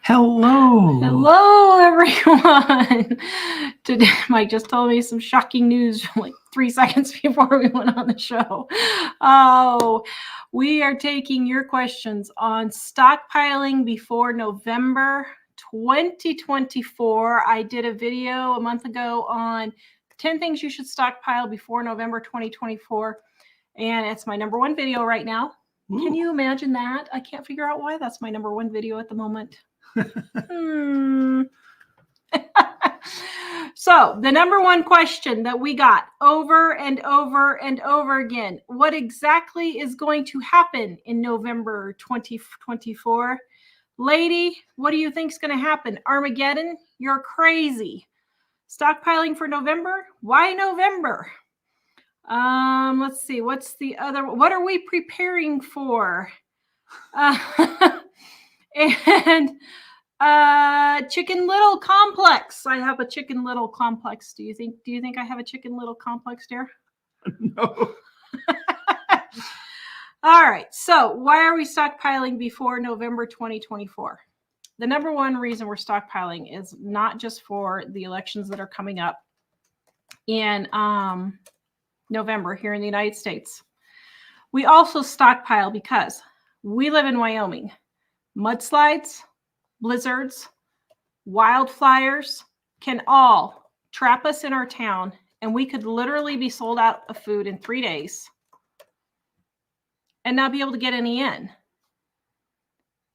Hello. Hello, everyone. Today, Mike just told me some shocking news like 3 seconds before we went on the show. Oh, we are taking your questions on stockpiling before November 2024. I did a video a month ago on 10 things you should stockpile before November 2024, and it's my number one video right now. Ooh. Can you imagine that? I can't figure out why that's my number one video at the moment. So the number one question that we got over and over and over again, what exactly is going to happen in November 2024? Lady, what do you think is going to happen? Armageddon? You're crazy. Stockpiling for November? Why November? Let's see. What's the other? What are we preparing for? And Chicken Little complex. I have a Chicken Little complex. Do you think I have a Chicken Little complex, dear? No. All right. So why are we stockpiling before November 2024? The number one reason we're stockpiling is not just for the elections that are coming up in November here in the United States. We also stockpile because we live in Wyoming. Mudslides, blizzards, wildfires can all trap us in our town, and we could literally be sold out of food in 3 days and not be able to get any in.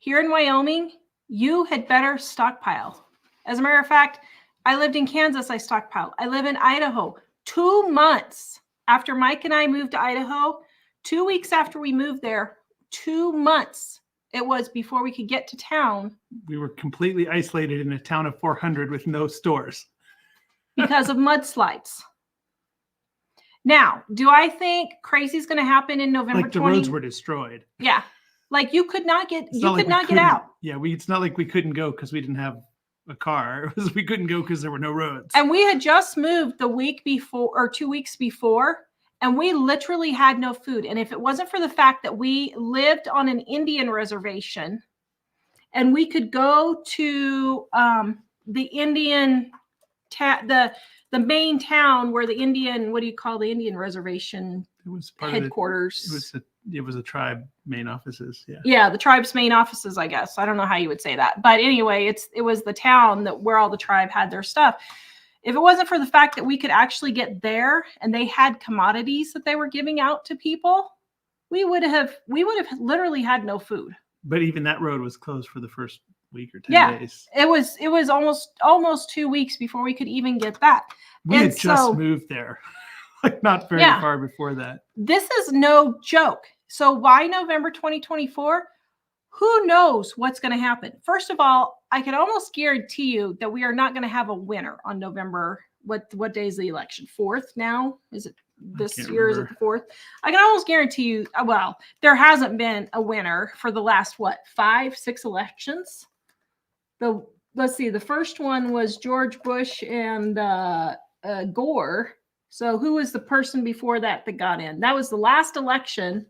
Here in Wyoming, you had better stockpile. As a matter of fact, I lived in Kansas, I stockpiled. I live in Idaho. 2 months after Mike and I moved to Idaho, 2 weeks after we moved there, 2 months it was before we could get to town. We were completely isolated in a town of 400 with no stores. Because of mudslides. Now, do I think crazy is going to happen in November 20? Like the roads were destroyed. Yeah. Like you could not get, get out. Yeah, it's not like we couldn't go because we didn't have a car. It was we couldn't go because there were no roads. And we had just moved the week before or 2 weeks before. And we literally had no food. And if it wasn't for the fact that we lived on an Indian reservation and we could go to the Indian, the main town where the Indian, what do you call the Indian reservation? It was part headquarters. It was a tribe main offices. Yeah. Yeah, the tribe's main offices, I guess. I don't know how you would say that. But anyway, it was the town where all the tribe had their stuff. If it wasn't for the fact that we could actually get there and they had commodities that they were giving out to people, we would have literally had no food. But even that road was closed for the first week or 10 days. It was almost 2 weeks before we could even get that. We had just moved there, like not very far before that. This is no joke. So why November 2024? Who knows what's going to happen? First of all, I can almost guarantee you that we are not going to have a winner on November. What day is the election? 4th now? Is it this year? Is it the 4th? I can almost guarantee you, well, there hasn't been a winner for the last, 5, 6 elections? Let's see, the first one was George Bush and Gore. So who was the person before that got in? That was the last election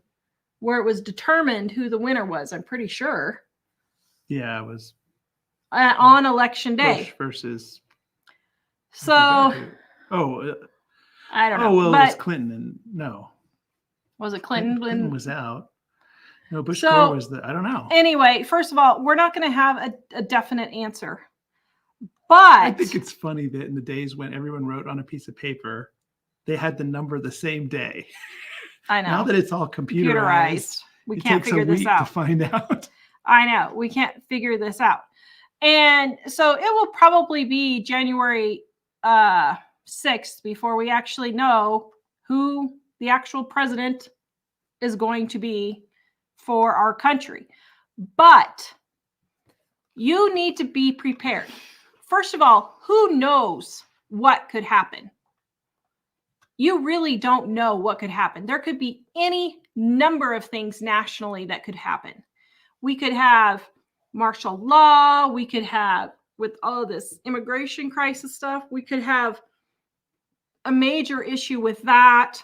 where it was determined who the winner was, I'm pretty sure. Yeah, it was on election day. Bush versus. So. I don't know. Oh, well, it was Clinton. And no. Was it Clinton? Clinton was out. No, Bush Gore was I don't know. Anyway, first of all, we're not going to have a definite answer. But. I think it's funny that in the days when everyone wrote on a piece of paper, they had the number the same day. I know. Now that it's all computerized. We can't figure this out. To find out. I know. We can't figure this out. And so it will probably be January 6th before we actually know who the actual president is going to be for our country. But you need to be prepared. First of all, who knows what could happen? You really don't know what could happen. There could be any number of things nationally that could happen. We could have martial law. We could have, with all of this immigration crisis stuff, we could have a major issue with that.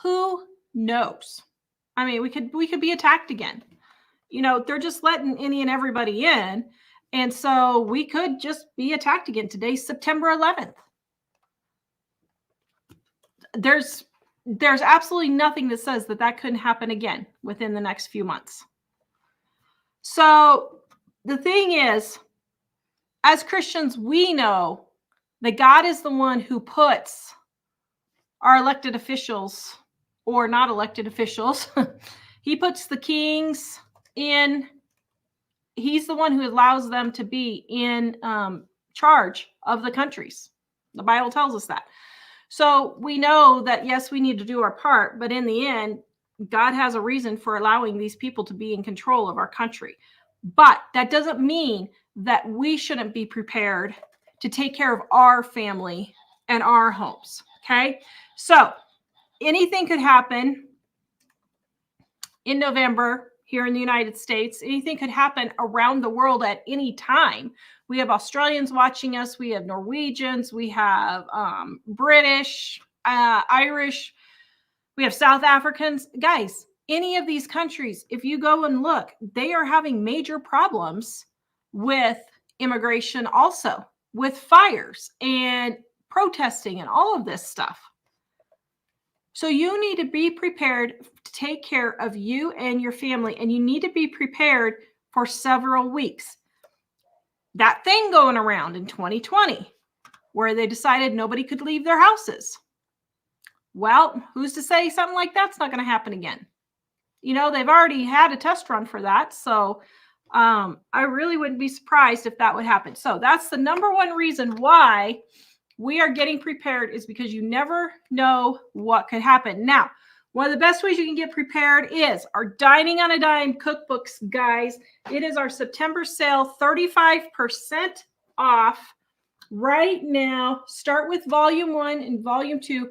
Who knows? I mean, we could be attacked again. They're just letting any and everybody in. And so we could just be attacked again. Today's September 11th. There's absolutely nothing that says that couldn't happen again within the next few months. So the thing is, as Christians, we know that God is the one who puts our elected officials, or not elected officials. He puts the kings in. He's the one who allows them to be in charge of the countries. The Bible tells us that. So we know that, yes, we need to do our part, but in the end, God has a reason for allowing these people to be in control of our country. But that doesn't mean that we shouldn't be prepared to take care of our family and our homes. Okay. So anything could happen in November here in the United States. Anything could happen around the world at any time. We have Australians watching us. We have Norwegians. We have British, Irish. We have South Africans. Guys, any of these countries, if you go and look, they are having major problems with immigration, also with fires and protesting and all of this stuff. So you need to be prepared to take care of you and your family, and you need to be prepared for several weeks. That thing going around in 2020 where they decided nobody could leave their houses. Well, who's to say something like that's not going to happen again? They've already had a test run for that. So I really wouldn't be surprised if that would happen. So that's the number one reason why we are getting prepared, is because you never know what could happen. Now, one of the best ways you can get prepared is our Dining on a Dime cookbooks, guys. It is our September sale, 35% off right now. Start with volume 1 and volume 2.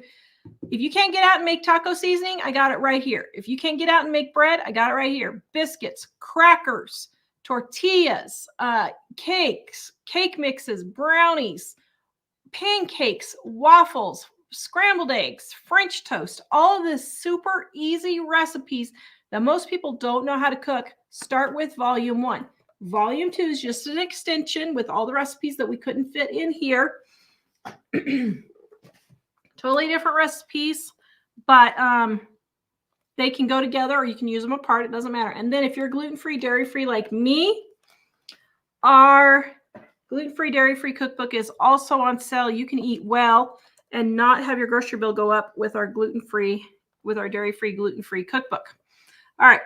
If you can't get out and make taco seasoning, I got it right here. If you can't get out and make bread, I got it right here. Biscuits, crackers, tortillas, cakes, cake mixes, brownies, pancakes, waffles, scrambled eggs, French toast, all of this super easy recipes that most people don't know how to cook. Start with volume 1. Volume 2 is just an extension with all the recipes that we couldn't fit in here. Totally different recipes, but they can go together, or you can use them apart. It doesn't matter. And then if you're gluten-free, dairy-free like me, our gluten-free, dairy-free cookbook is also on sale. You can eat well and not have your grocery bill go up with our gluten-free, with our dairy-free, gluten-free cookbook. All right.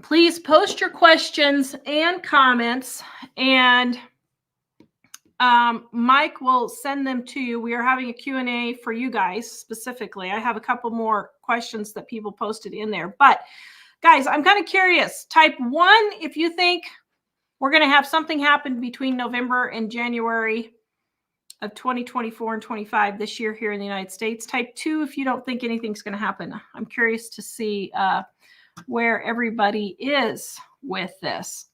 Please post your questions and comments, and Mike will send them to you. We are having a Q&A for you guys specifically. I have a couple more questions that people posted in there. But guys, I'm kind of curious. Type 1 if you think we're going to have something happen between November and January of 2024 and 25 this year here in the United States. Type 2 if you don't think anything's going to happen. I'm curious to see where everybody is with this.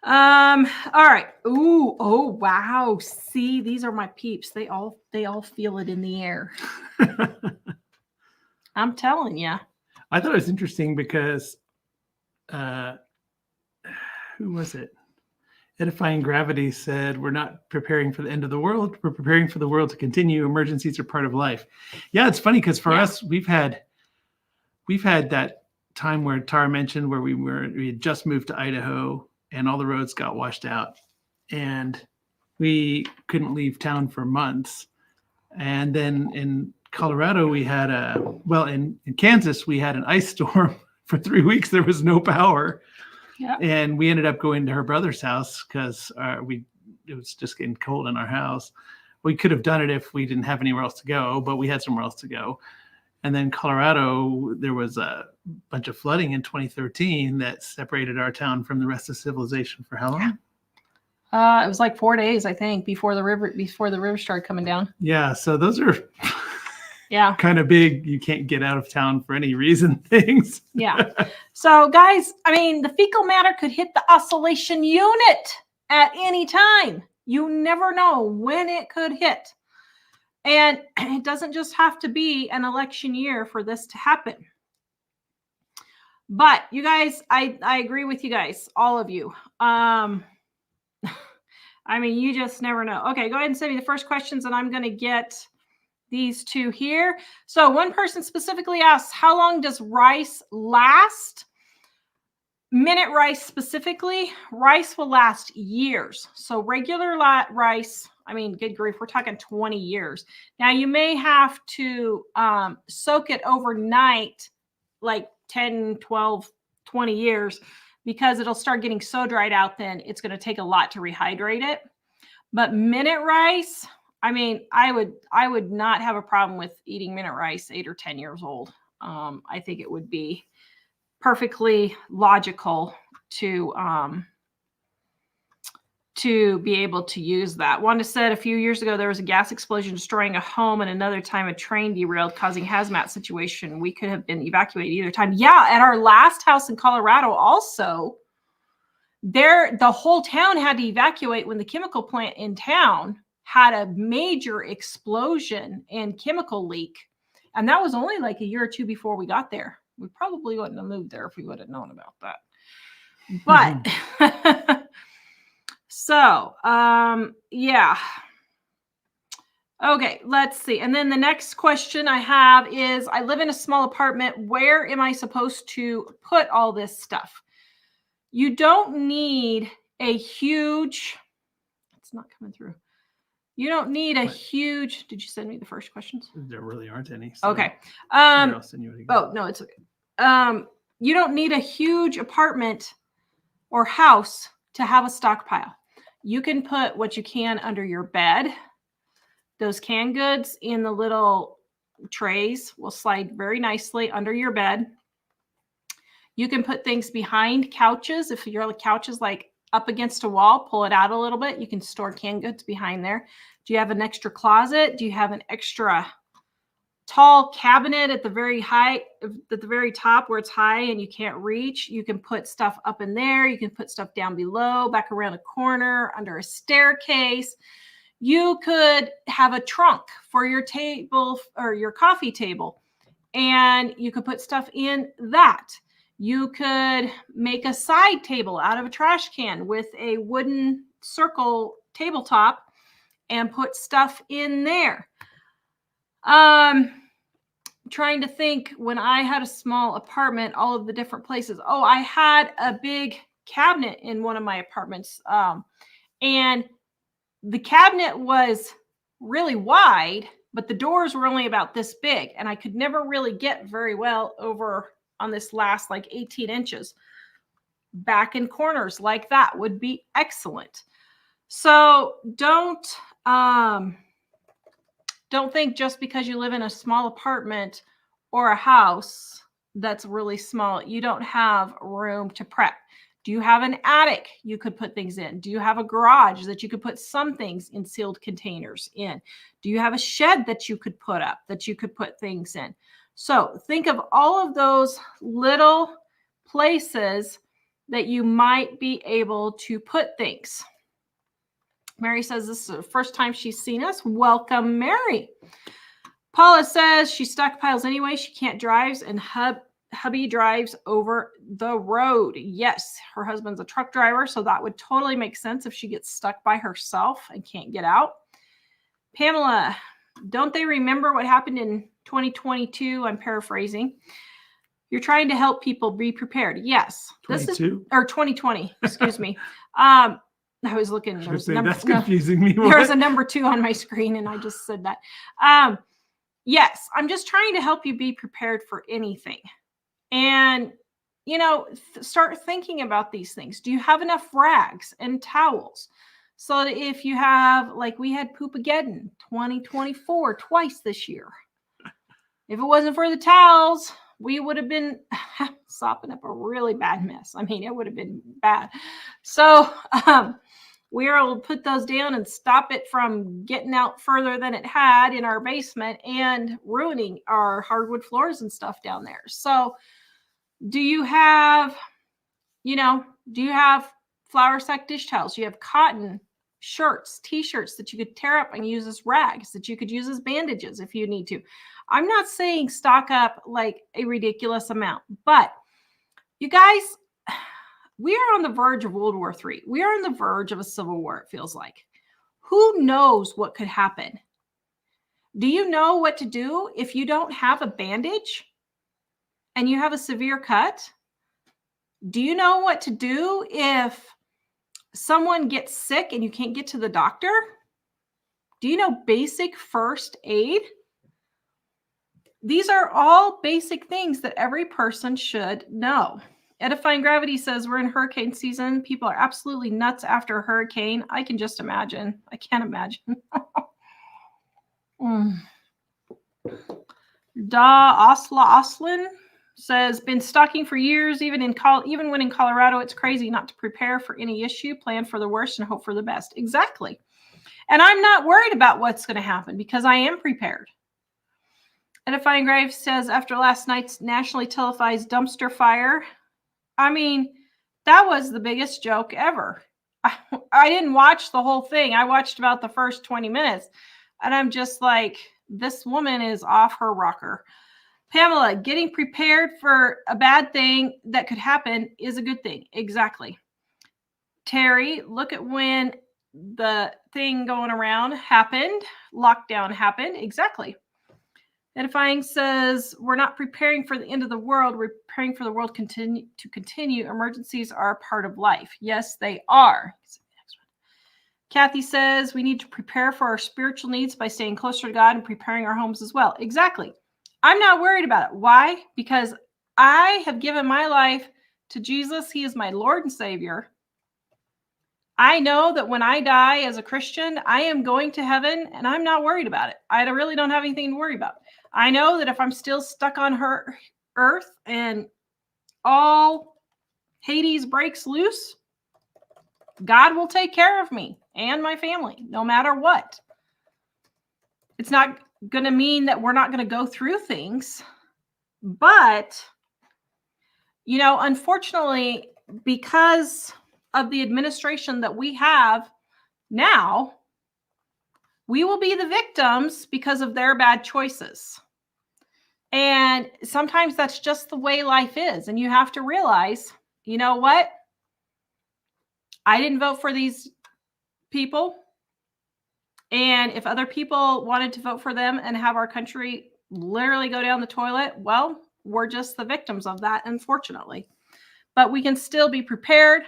All right. Ooh, oh wow. See, these are my peeps. They all feel it in the air. I'm telling you. I thought it was interesting because who was it? Edifying Gravity said, "We're not preparing for the end of the world. We're preparing for the world to continue. Emergencies are part of life." Yeah, it's funny because for us, we've had that time where Tara mentioned where we had just moved to Idaho and all the roads got washed out and we couldn't leave town for months. And then in Colorado, we had in Kansas, we had an ice storm for 3 weeks. There was no power. Yeah. And we ended up going to her brother's house because it was just getting cold in our house. We could have done it if we didn't have anywhere else to go, but we had somewhere else to go. And then Colorado, there was a bunch of flooding in 2013 that separated our town from the rest of civilization for how long? It was like 4 days, I think, before the river started coming down. Yeah, so those are kind of big. You can't get out of town for any reason things. Yeah. So guys, I mean, the fecal matter could hit the oscillation unit at any time. You never know when it could hit. And it doesn't just have to be an election year for this to happen. But you guys, I agree with you guys, all of you. I mean, you just never know. Okay, go ahead and send me the first questions, and I'm going to get these two here. So one person specifically asks, how long does rice last? Minute rice specifically, rice will last years. So regular rice, I mean, good grief, we're talking 20 years. Now you may have to soak it overnight, like 10, 12, 20 years, because it'll start getting so dried out, then it's going to take a lot to rehydrate it. But minute rice, I mean, I would not have a problem with eating minute rice 8 or 10 years old. I think it would be perfectly logical to be able to use that. Wanda said a few years ago there was a gas explosion destroying a home, and another time a train derailed causing hazmat situation. We could have been evacuated either time. Yeah, at our last house in Colorado also, the whole town had to evacuate when the chemical plant in town had a major explosion and chemical leak. And that was only like a year or two before we got there. We probably wouldn't have moved there if we would have known about that. But so, yeah. Okay, let's see. And then the next question I have is, I live in a small apartment. Where am I supposed to put all this stuff? You don't need a huge, it's not coming through. You don't need a huge, did you send me the first questions? There really aren't any. So okay. I'll send you it again. Oh, no, it's okay. You don't need a huge apartment or house to have a stockpile. You can put what you can under your bed. Those canned goods in the little trays will slide very nicely under your bed. You can put things behind couches. If your couch is like up against a wall, pull it out a little bit. You can store canned goods behind there. Do you have an extra closet? Do you have an extra tall cabinet at the very top where it's high and you can't reach? You can put stuff up in there. You can put stuff down below, back around a corner, under a staircase. You could have a trunk for your table or your coffee table, and you could put stuff in that. You could make a side table out of a trash can with a wooden circle tabletop and put stuff in there. Trying to think, when I had a small apartment, all of the different places. Oh, I had a big cabinet in one of my apartments. And the cabinet was really wide, but the doors were only about this big. And I could never really get very well over on this last like 18 inches. Back in corners like that would be excellent. So don't think just because you live in a small apartment or a house that's really small, you don't have room to prep. Do you have an attic you could put things in? Do you have a garage that you could put some things in sealed containers in? Do you have a shed that you could put up, that you could put things in? So think of all of those little places that you might be able to put things. Mary says this is the first time she's seen us. Welcome, Mary. Paula says she stockpiles anyway. She can't drive, and hubby drives over the road. Yes, her husband's a truck driver, so that would totally make sense if she gets stuck by herself and can't get out. Pamela, don't they remember what happened in 2022? I'm paraphrasing. You're trying to help people be prepared. Yes. 22? Or 2020, excuse me. I was looking. That's confusing me. There's a number 2 on my screen, and I just said that. Yes, I'm just trying to help you be prepared for anything. And, start thinking about these things. Do you have enough rags and towels? So that if you have, like we had Poopageddon 2024 twice this year. If it wasn't for the towels, we would have been sopping up a really bad mess. I mean, it would have been bad. So we were able to put those down and stop it from getting out further than it had in our basement and ruining our hardwood floors and stuff down there. So do you have flour sack dish towels? Do you have cotton shirts, t-shirts that you could tear up and use as rags, that you could use as bandages if you need to? I'm not saying stock up like a ridiculous amount, but You guys, we are on the verge of World War III. We are on the verge of a civil war, it feels like. Who knows what could happen? Do you know what to do if you don't have a bandage and you have a severe cut? Do you know what to do if someone gets sick and you can't get to the doctor? Do you know basic first aid? These are all basic things that every person should know. Edifying Gravity says we're in hurricane season. People are absolutely nuts after a hurricane. I can just imagine. I can't imagine. Da Osla Oslin says, been stocking for years, even when in Colorado. It's crazy not to prepare for any issue, plan for the worst, and hope for the best. Exactly. And I'm not worried about what's going to happen because I am prepared. Edifying Grave says, after last night's nationally televised dumpster fire, I mean, that was the biggest joke ever. I didn't watch the whole thing. I watched about the first 20 minutes. And I'm just like, this woman is off her rocker. Pamela, getting prepared for a bad thing that could happen is a good thing. Exactly. Terry, look at when the thing going around happened. Lockdown happened. Exactly. Edifying says, we're not preparing for the end of the world. We're preparing for the world to continue. Emergencies are a part of life. Yes, they are. Kathy says, we need to prepare for our spiritual needs by staying closer to God and preparing our homes as well. Exactly. I'm not worried about it. Why? Because I have given my life to Jesus. He is my Lord and Savior. I know that when I die as a Christian, I am going to heaven, and I'm not worried about it. I really don't have anything to worry about. I know that if I'm still stuck on her earth and all Hades breaks loose, God will take care of me and my family, no matter what. It's not going to mean that we're not going to go through things, but, you know, unfortunately, because of the administration that we have now, we will be the victims because of their bad choices. And sometimes that's just the way life is. And you have to realize, you know what? I didn't vote for these people. And if other people wanted to vote for them and have our country literally go down the toilet, well, we're just the victims of that, unfortunately. But we can still be prepared.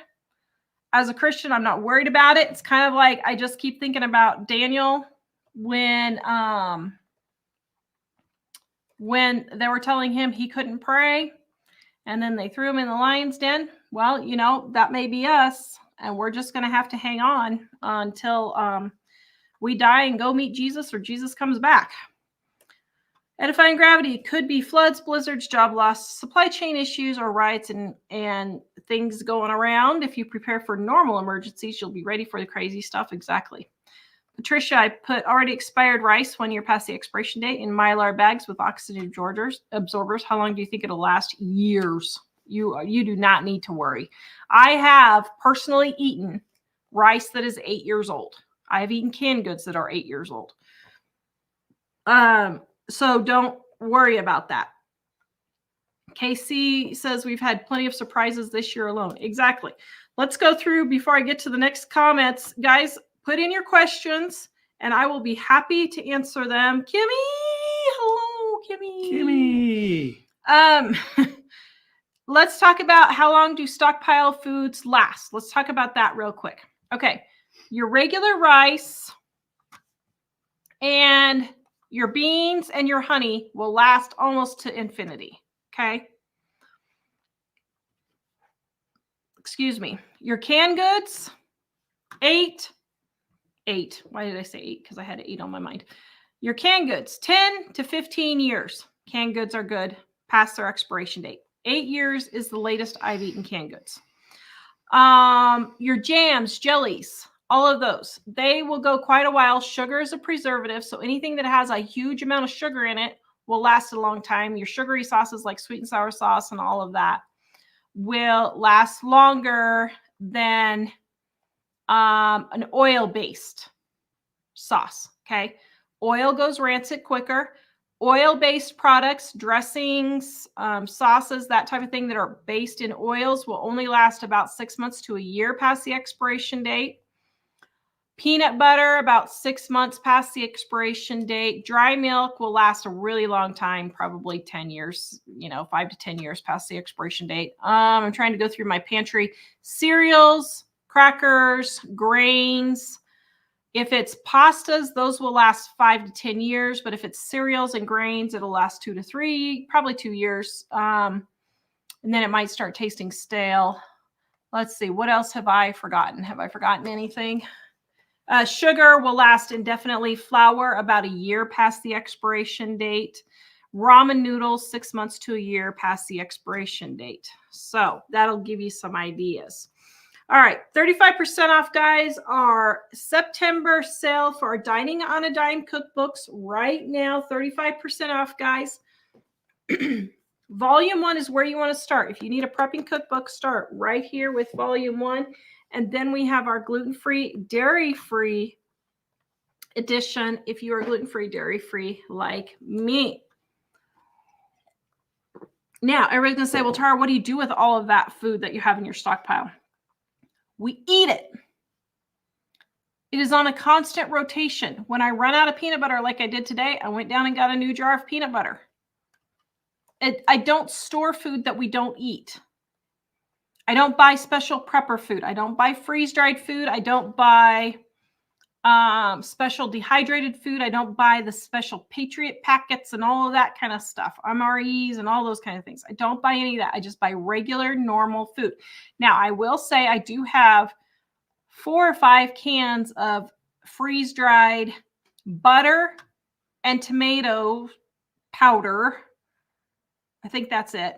As a Christian, I'm not worried about it. It's kind of like I just keep thinking about Daniel when they were telling him he couldn't pray and then they threw him in the lion's den. Well, you know, that may be us, and we're just going to have to hang on until we die and go meet Jesus or Jesus comes back. Edifying Gravity could be floods, blizzards, job loss, supply chain issues, or riots and things going around. If you prepare for normal emergencies, you'll be ready for the crazy stuff. Exactly. Patricia, I put already expired rice 1 year past the expiration date in Mylar bags with oxygen absorbers. How long do you think it'll last? Years. You do not need to worry. I have personally eaten rice that is 8 years old. I have eaten canned goods that are 8 years old. So don't worry about that. KC says we've had plenty of surprises this year alone. Exactly. Let's go through before I get to the next comments. Guys, put in your questions and I will be happy to answer them. Kimmy! Hello, Kimmy. Kimmy. Let's talk about how long do stockpile foods last. Let's talk about that real quick. Okay. Your regular rice and your beans and your honey will last almost to infinity. Okay. Excuse me. Your canned goods, 8. Why did I say 8? Because I had 8 on my mind. Your canned goods, 10 to 15 years. Canned goods are good past their expiration date. 8 years is the latest I've eaten canned goods. Your jams, jellies, all of those, they will go quite a while. Sugar is a preservative, so anything that has a huge amount of sugar in it will last a long time. Your sugary sauces like sweet and sour sauce and all of that will last longer than an oil-based sauce, okay? Oil goes rancid quicker. Oil-based products, dressings, sauces, that type of thing that are based in oils will only last about 6 months to a year past the expiration date. Peanut butter, about 6 months past the expiration date. Dry milk will last a really long time, probably 10 years, 5 to 10 years past the expiration date. I'm trying to go through my pantry. Cereals, crackers, grains. If it's pastas, those will last 5 to 10 years. But if it's cereals and grains, it'll last 2 to 3, probably 2 years. And then it might start tasting stale. Let's see. What else have I forgotten? Have I forgotten anything? Sugar will last indefinitely. Flour, about a year past the expiration date. Ramen noodles, 6 months to a year past the expiration date. So that'll give you some ideas. All right, 35% off, guys. Our September sale for our Dining on a Dime cookbooks right now, 35% off, guys. Volume 1 is where you want to start. If you need a prepping cookbook, start right here with Volume 1. And then we have our gluten-free, dairy-free edition if you are gluten-free, dairy-free like me. Now, everybody's going to say, well, Tara, what do you do with all of that food that you have in your stockpile? We eat it. It is on a constant rotation. When I run out of peanut butter like I did today, I went down and got a new jar of peanut butter. I don't store food that we don't eat. I don't buy special prepper food. I don't buy freeze-dried food. I don't buy special dehydrated food. I don't buy the special Patriot packets and all of that kind of stuff, MREs and all those kind of things. I don't buy any of that. I just buy regular, normal food. Now, I will say I do have 4 or 5 cans of freeze-dried butter and tomato powder. I think that's it.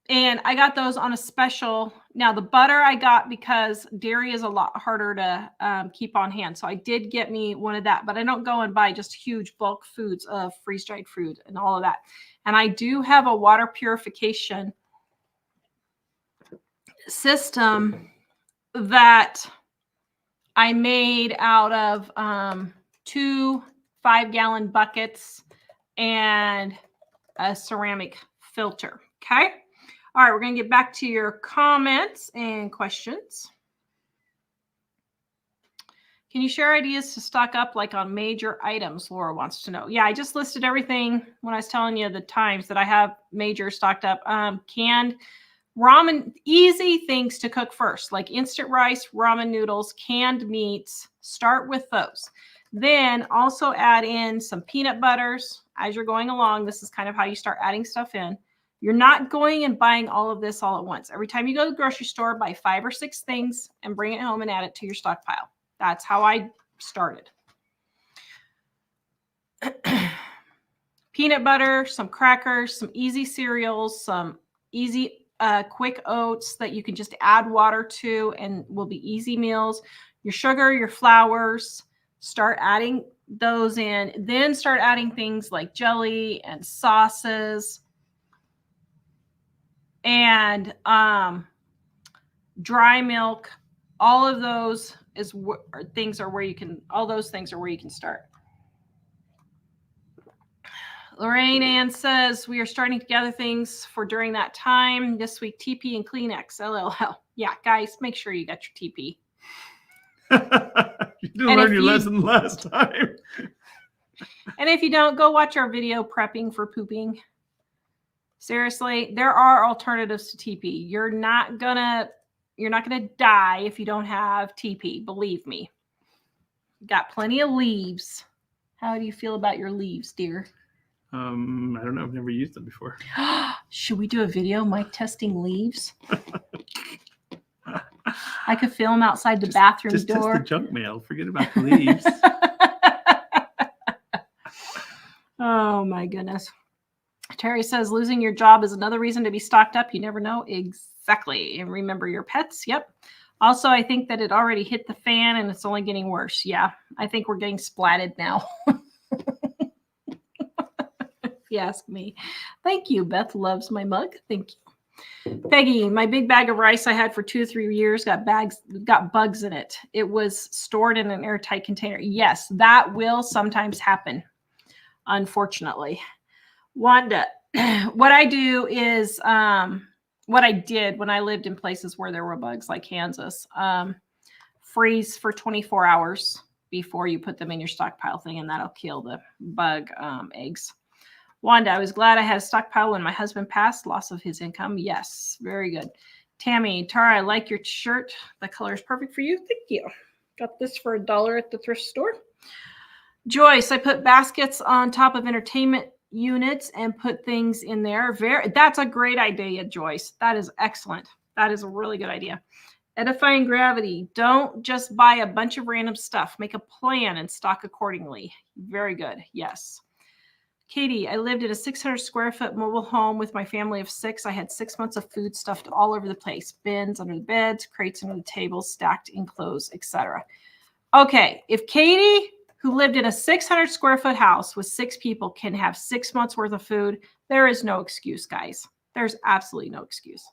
And I got those on a special. Now, the butter I got because dairy is a lot harder to keep on hand. So I did get me one of that, but I don't go and buy just huge bulk foods of freeze-dried food and all of that. And I do have a water purification system that I made out of 2 5-gallon buckets and a ceramic filter. Okay. All right, we're going to get back to your comments and questions. Can you share ideas to stock up like on major items? Laura wants to know. Yeah, I just listed everything when I was telling you the times that I have major stocked up. Canned ramen, easy things to cook first, like instant rice, ramen noodles, canned meats. Start with those. Then also add in some peanut butters as you're going along. This is kind of how you start adding stuff in. You're not going and buying all of this all at once. Every time you go to the grocery store, buy 5 or 6 things and bring it home and add it to your stockpile. That's how I started. Peanut butter, some crackers, some easy cereals, some easy quick oats that you can just add water to and will be easy meals. Your sugar, your flours, start adding those in. Then start adding things like jelly and sauces. And dry milk, all of those things are where you can, all those things are where you can start. Lorraine Ann says, we are starting to gather things for during that time. This week, TP and Kleenex, LLL. Yeah, guys, make sure you got your TP. You didn't learn your lesson last time. And if you don't, go watch our video prepping for pooping. Seriously, there are alternatives to TP. You're not gonna die if you don't have TP. Believe me. Got plenty of leaves. How do you feel about your leaves, dear? I don't know. I've never used them before. Should we do a video, Mike testing leaves? I could film outside the bathroom door. Just test the junk mail. Forget about the leaves. Oh my goodness. Terry says losing your job is another reason to be stocked up. You never know. Exactly. And remember your pets. Yep. Also, I think that it already hit the fan and it's only getting worse. Yeah. I think we're getting splatted now. If you ask me. Thank you. Beth loves my mug. Thank you. Peggy, my big bag of rice I had for 2 or 3 years got bugs in it. It was stored in an airtight container. Yes, that will sometimes happen. unfortunately. Wanda, what I do is what I did when I lived in places where there were bugs like Kansas, freeze for 24 hours before you put them in your stockpile thing, and that'll kill the bug eggs. Wanda, I was glad I had a stockpile when my husband passed. Loss of his income. Yes, very good. Tammy, Tara, I like your shirt. The color is perfect for you. Thank you. Got this for $1 at the thrift store. Joyce, I put baskets on top of entertainment units and put things in there. That's a great idea, Joyce. That is excellent. That is a really good idea. Edifying gravity. Don't just buy a bunch of random stuff. Make a plan and stock accordingly. Very good. Yes. Katie, I lived in a 600 square foot mobile home with my family of 6. I had 6 months of food stuffed all over the place. Bins under the beds, crates under the tables, stacked in clothes, etc. Okay, if Katie, who lived in a 600 square foot house with 6 people, can have 6 months worth of food, there is no excuse, guys. There's absolutely no excuse.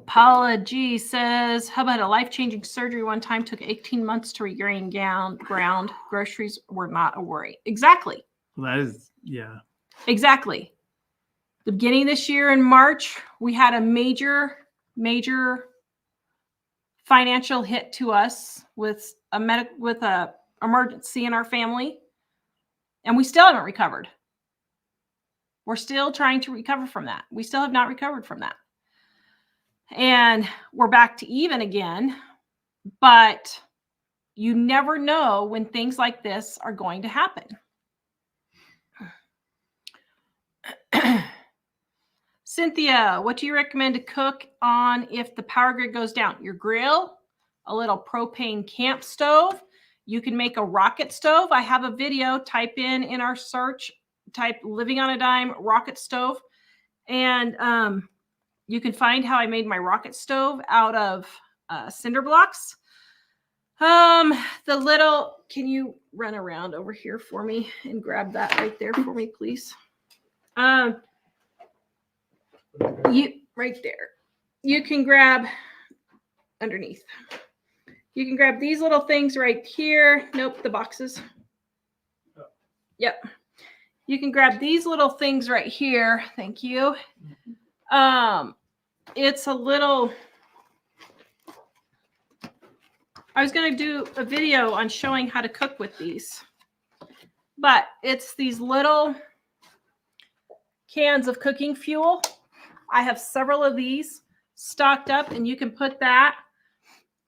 Paula G says, how about a life-changing surgery one time took 18 months to regain ground. Groceries were not a worry. Exactly. That is, yeah. Exactly. The beginning of this year in March, we had a major financial hit to us with a emergency in our family, and we still haven't recovered. We're still trying to recover from that. We still have not recovered from that. And we're back to even again, but you never know when things like this are going to happen. Cynthia, what do you recommend to cook on if the power grid goes down? Your grill, a little propane camp stove. You can make a rocket stove. I have a video. Type in our search, type living on a dime rocket stove. And you can find how I made my rocket stove out of cinder blocks. Can you run around over here for me and grab that right there for me, please? Right there. You can grab underneath. You can grab these little things right here. Nope, the boxes. Yep. You can grab these little things right here. Thank you. It's a little, I was going to do a video on showing how to cook with these, but it's these little cans of cooking fuel. I have several of these stocked up, and you can put that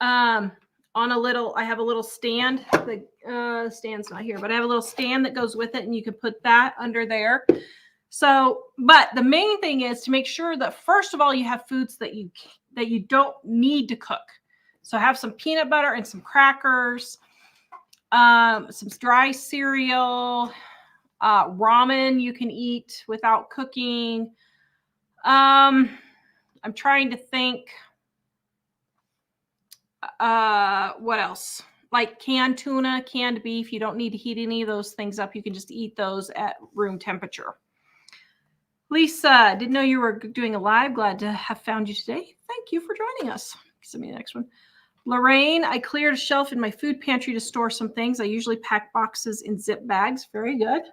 on a little, I have a little stand. The stand's not here, but I have a little stand that goes with it, and you can put that under there. So, but the main thing is to make sure that first of all, you have foods that you don't need to cook. So have some peanut butter and some crackers, some dry cereal, ramen you can eat without cooking. I'm trying to think, what else? Like canned tuna, canned beef. You don't need to heat any of those things up. You can just eat those at room temperature. Lisa, didn't know you were doing a live. Glad to have found you today. Thank you for joining us. Send me the next one. Lorraine, I cleared a shelf in my food pantry to store some things. I usually pack boxes in zip bags. Very good.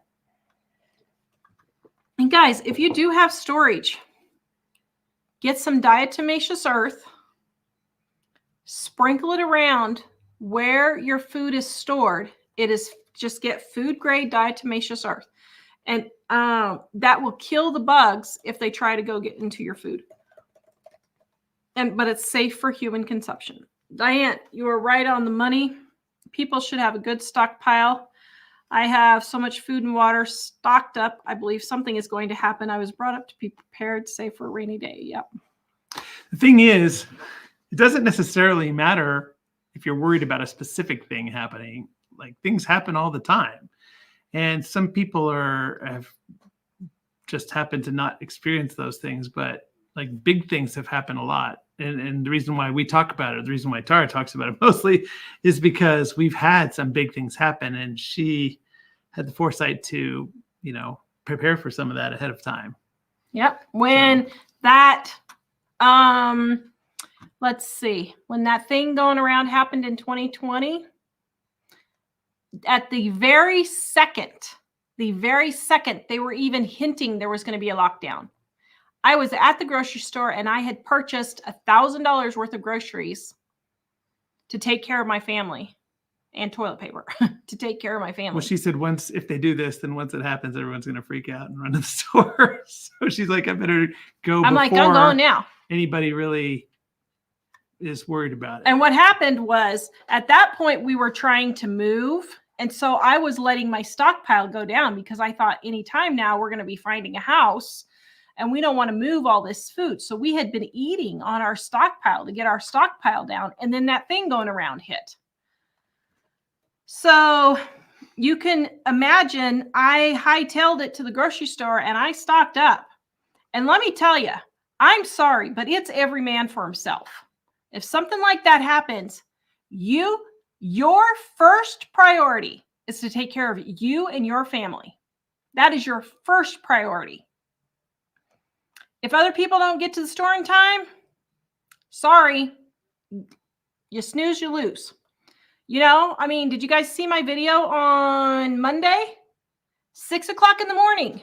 And guys, if you do have storage, get some diatomaceous earth, sprinkle it around where your food is stored. It is just get food grade diatomaceous earth. And that will kill the bugs if they try to go get into your food. But it's safe for human consumption. Diane, you are right on the money. People should have a good stockpile. I have so much food and water stocked up. I believe something is going to happen. I was brought up to be prepared, save for a rainy day. Yep. The thing is, it doesn't necessarily matter if you're worried about a specific thing happening. Like things happen all the time. And some people have just happened to not experience those things, but like big things have happened a lot. And the reason why we talk about it, the reason why Tara talks about it mostly, is because we've had some big things happen, and she had the foresight to, prepare for some of that ahead of time. Yep. When that, let's see, when that thing going around happened in 2020, at the very second they were even hinting there was going to be a lockdown, I was at the grocery store and I had purchased $1,000 worth of groceries to take care of my family and toilet paper to take care of my family. Well, she said if they do this, then once it happens, everyone's going to freak out and run to the store. So she's like, I better go I'm like, I'm going now. Anybody really is worried about it. And what happened was at that point we were trying to move. And so I was letting my stockpile go down because I thought anytime now we're going to be finding a house and we don't want to move all this food. So we had been eating on our stockpile to get our stockpile down. And then that thing going around hit. So you can imagine I hightailed it to the grocery store and I stocked up. And let me tell you, I'm sorry, but it's every man for himself. If something like that happens, your first priority is to take care of you and your family. That is your first priority. If other people don't get to the store in time, sorry, you snooze, you lose. You know, I mean, did you guys see my video on Monday? 6 o'clock in the morning.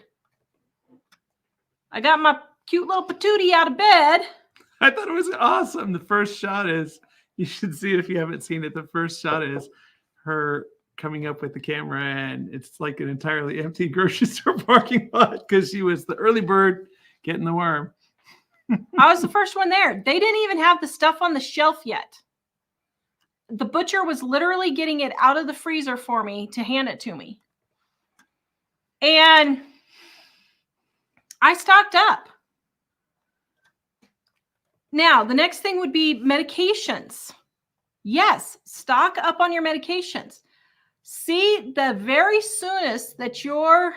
I got my cute little patootie out of bed. I thought it was awesome. The first shot is, you should see it if you haven't seen it. The first shot is her coming up with the camera, and it's like an entirely empty grocery store parking lot because she was the early bird getting the worm. I was the first one there. They didn't even have the stuff on the shelf yet. The butcher was literally getting it out of the freezer for me to hand it to me. And I stocked up. Now, the next thing would be medications. Yes, stock up on your medications. See, the very soonest that your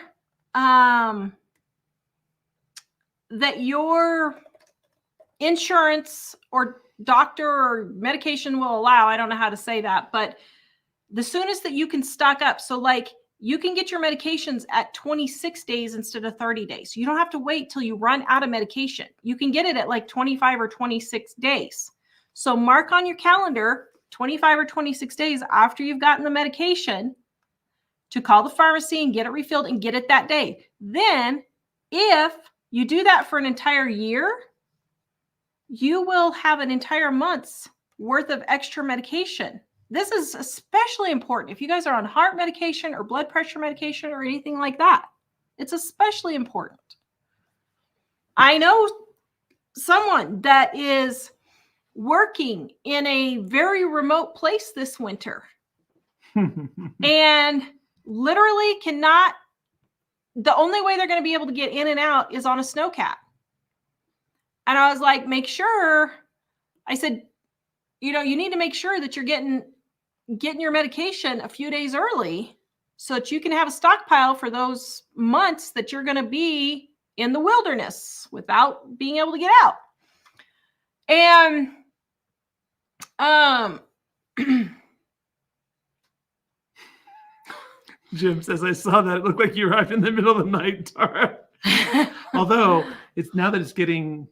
insurance or doctor or medication will allow, I don't know how to say that, but the soonest that you can stock up. So like you can get your medications at 26 days instead of 30 days. You don't have to wait till you run out of medication. You can get it at like 25 or 26 days. So mark on your calendar 25 or 26 days after you've gotten the medication to call the pharmacy and get it refilled and get it that day. Then if you do that for an entire year, you will have an entire month's worth of extra medication. This is especially important if you guys are on heart medication or blood pressure medication or anything like that. It's especially important. I know someone that is working in a very remote place this winter and literally cannot, the only way they're going to be able to get in and out is on a snowcat. And I was like, make sure, I said, you know, you need to make sure that you're getting your medication a few days early so that you can have a stockpile for those months that you're going to be in the wilderness without being able to get out. And Jim says, I saw that. It looked like you arrived in the middle of the night, Tara. Although it's now that it's getting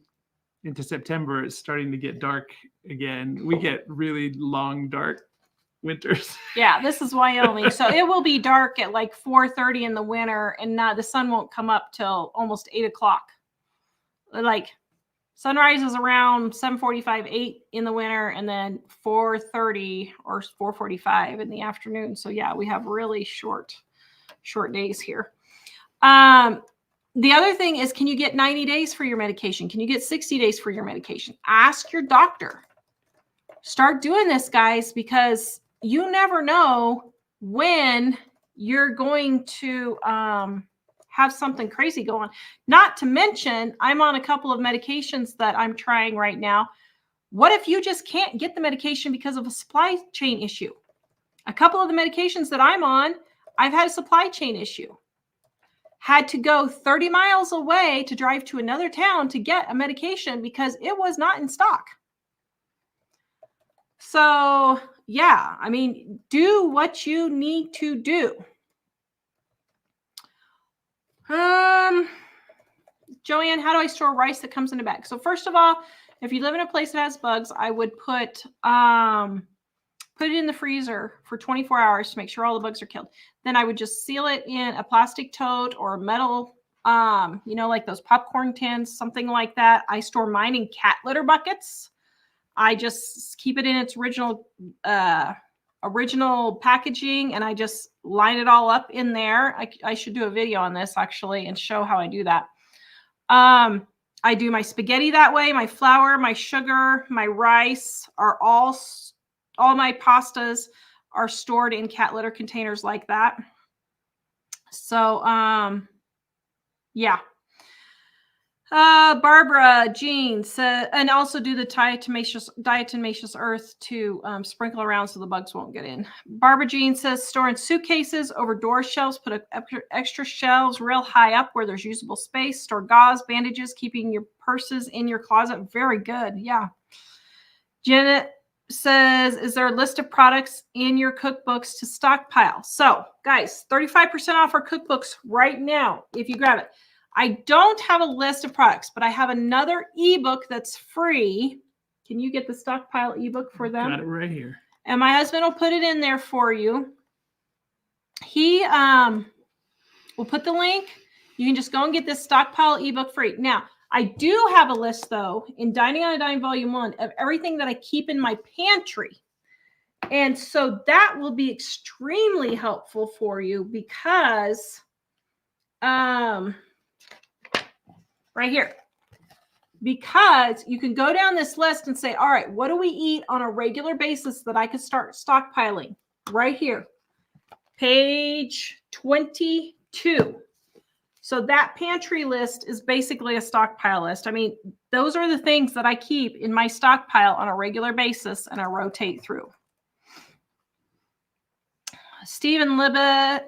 into September, it's starting to get dark again. We get really long, dark winters. Yeah, this is Wyoming. So it will be dark at like 4:30 in the winter, and the sun won't come up till almost 8 o'clock. Like sunrise is around 7:45, 8 in the winter, and then 4:30 or 4:45 in the afternoon. So yeah, we have really short days here. The other thing is, can you get 90 days for your medication? Can you get 60 days for your medication? Ask your doctor. Start doing this, guys, because you never know when you're going to have something crazy go on. Not to mention, I'm on a couple of medications that I'm trying right now. What if you just can't get the medication because of a supply chain issue? A couple of the medications that I'm on, I've had a supply chain issue. Had to go 30 miles away to drive to another town to get a medication because it was not in stock. So, yeah, I mean, do what you need to do. Joanne, how do I store rice that comes in a bag? So first of all, if you live in a place that has bugs, I would put put it in the freezer for 24 hours to make sure all the bugs are killed. Then I would just seal it in a plastic tote or metal, like those popcorn tins, something like that. I store mine in cat litter buckets. I just keep it in its original packaging, and I just line it all up in there. I should do a video on this actually and show how I do that. I do my spaghetti that way. My flour, my sugar, my rice are all my pastas are stored in cat litter containers like that. So, yeah. Barbara Jean said, and also do the diatomaceous earth to sprinkle around so the bugs won't get in. Barbara Jean says, store in suitcases over door shelves, put extra shelves real high up where there's usable space, store gauze, bandages, keeping your purses in your closet. Very good. Yeah. Janet says, is there a list of products in your cookbooks to stockpile? So guys, 35% off our cookbooks right now if you grab it. I don't have a list of products, but I have another ebook that's free. Can you get the Stockpile ebook for them? Got it right here. And my husband will put it in there for you. He will put the link. You can just go and get this Stockpile ebook free. Now, I do have a list, though, in Dining on a Dime Volume 1 of everything that I keep in my pantry. And so that will be extremely helpful for you because right here, because you can go down this list and say, all right, what do we eat on a regular basis that I could start stockpiling? Right here, page 22. So that pantry list is basically a stockpile list. I mean, those are the things that I keep in my stockpile on a regular basis and I rotate through. Stephen Liba.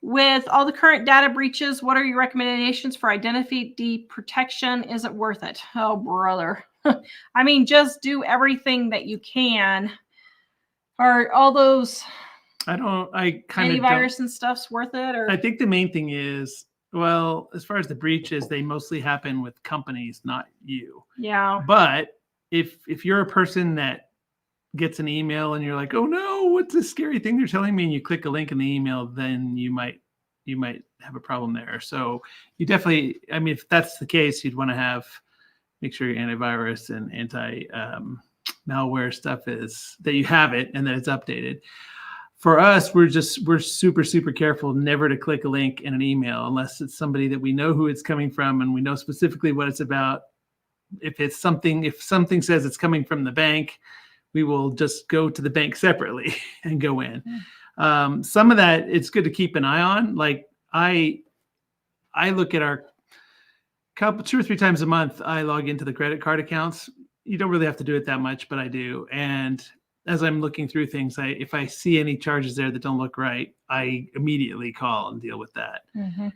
With all the current data breaches, what are your recommendations for identity protection? Is it worth it? Oh, brother. I mean, just do everything that you can. Are all those antivirus and stuff's worth it? Or I think the main thing is, well, as far as the breaches, they mostly happen with companies, not you. Yeah. But if you're a person that gets an email and you're like, oh no, what's this scary thing they're telling me? And you click a link in the email, then you might have a problem there. So you definitely, I mean, if that's the case, you'd want to make sure your antivirus and malware stuff is that you have it and that it's updated. For us, we're super, super careful never to click a link in an email unless it's somebody that we know who it's coming from and we know specifically what it's about. If something says it's coming from the bank, we will just go to the bank separately and go in. Some of that, it's good to keep an eye on. Like I look at our 2 or 3 times a month, I log into the credit card accounts. You don't really have to do it that much, but I do. And as I'm looking through things, if I see any charges there that don't look right, I immediately call and deal with that.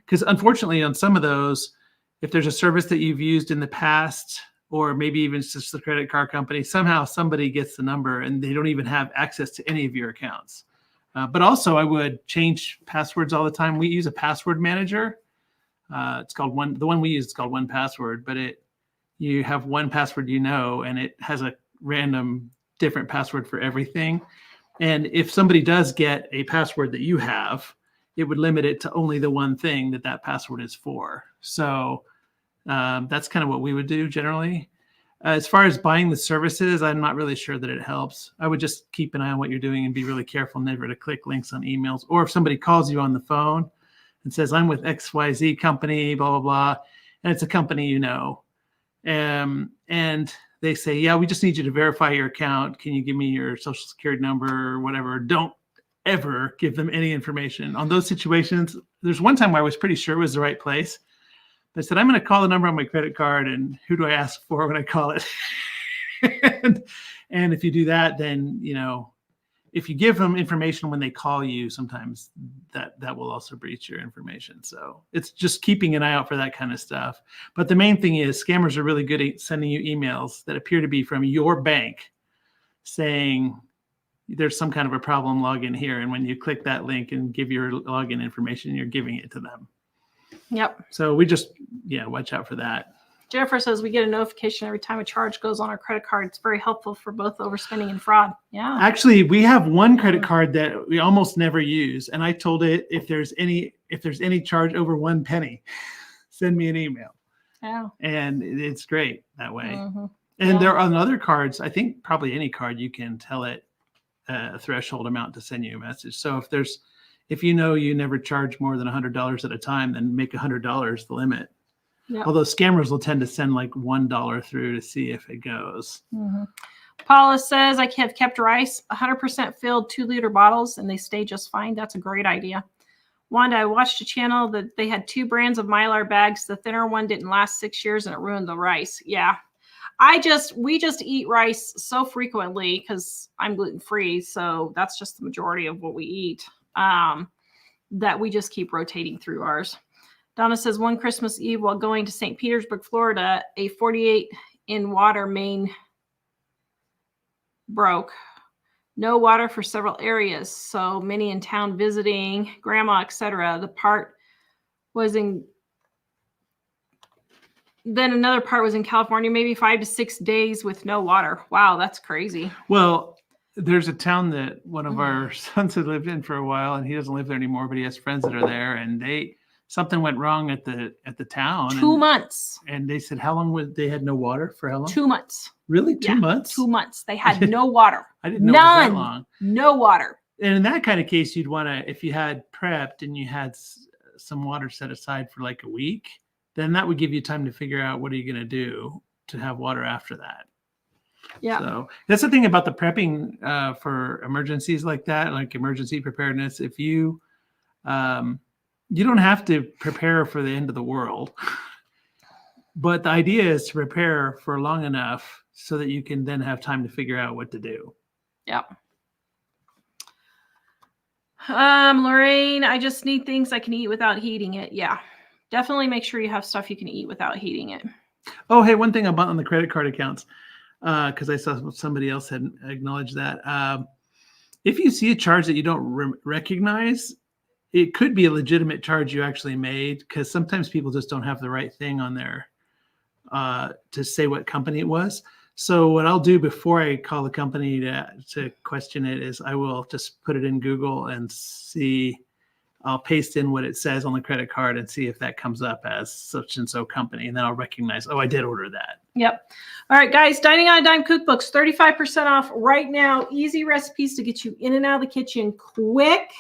Because unfortunately on some of those, if there's a service that you've used in the past, or maybe even it's just the credit card company, somehow somebody gets the number and they don't even have access to any of your accounts. But also I would change passwords all the time. We use a password manager. It's called the one we use is called 1Password, but you have one password, and it has a random different password for everything. And if somebody does get a password that you have, it would limit it to only the one thing that password is for. So that's kind of what we would do generally. As far as buying the services, I'm not really sure that it helps. I would just keep an eye on what you're doing and be really careful never to click links on emails. Or if somebody calls you on the phone and says, I'm with XYZ company, blah, blah, blah, and it's a company you know. And they say, yeah, we just need you to verify your account. Can you give me your social security number or whatever? Don't ever give them any information. On those situations, there's one time where I was pretty sure it was the right place. I said, I'm going to call the number on my credit card, and who do I ask for when I call it? and if you do that, then, if you give them information when they call you, sometimes that will also breach your information. So it's just keeping an eye out for that kind of stuff. But the main thing is scammers are really good at sending you emails that appear to be from your bank saying there's some kind of a problem, log in here. And when you click that link and give your login information, you're giving it to them. Yep. So we just, watch out for that. Jennifer says we get a notification every time a charge goes on our credit card. It's very helpful for both overspending and fraud. Yeah. Actually, we have one credit card that we almost never use, and I told it if there's any charge over 1 penny, send me an email. Yeah. And it's great that way. Mm-hmm. And there are on other cards, I think probably any card you can tell it a threshold amount to send you a message. So if you know you never charge more than $100 at a time, then make $100 the limit. Yep. Although scammers will tend to send like $1 through to see if it goes. Mm-hmm. Paula says, I have kept rice 100% filled 2-liter bottles and they stay just fine. That's a great idea. Wanda, I watched a channel that they had 2 brands of Mylar bags. The thinner one didn't last 6 years and it ruined the rice. Yeah. We just eat rice so frequently because I'm gluten-free. So that's just the majority of what we eat, that we just keep rotating through ours. Donna says, one Christmas Eve while going to St. Petersburg, Florida, a 48-in water main broke. No water for several areas. So many in town visiting, grandma, etc. The part was then another part was in California, maybe 5 to 6 days with no water. Wow, that's crazy. Well, there's a town that one of our sons had lived in for a while, and he doesn't live there anymore, but he has friends that are there, and something went wrong at the town. 2 months. And they said, how long they had no water for how long? 2 months. Really? 2 months? 2 months. They had no water. I didn't know it was that long. No water. And in that kind of case, you'd want to, if you had prepped and you had some water set aside for like a week, then that would give you time to figure out what are you going to do to have water after that. Yeah. So that's the thing about the prepping for emergencies like that, like emergency preparedness. If you don't have to prepare for the end of the world, but the idea is to prepare for long enough so that you can then have time to figure out what to do. Yeah. Lorraine, I just need things I can eat without heating it. Yeah. Definitely make sure you have stuff you can eat without heating it. Oh, hey, one thing about on the credit card accounts, because I saw somebody else had acknowledged that. If you see a charge that you don't recognize, it could be a legitimate charge you actually made, because sometimes people just don't have the right thing on there to say what company it was. So what I'll do before I call the company to question it is I will just put it in Google and see. I'll paste in what it says on the credit card and see if that comes up as such and so company. And then I'll recognize, oh, I did order that. Yep. All right, guys, Dining on a Dime cookbooks, 35% off right now. Easy recipes to get you in and out of the kitchen quick,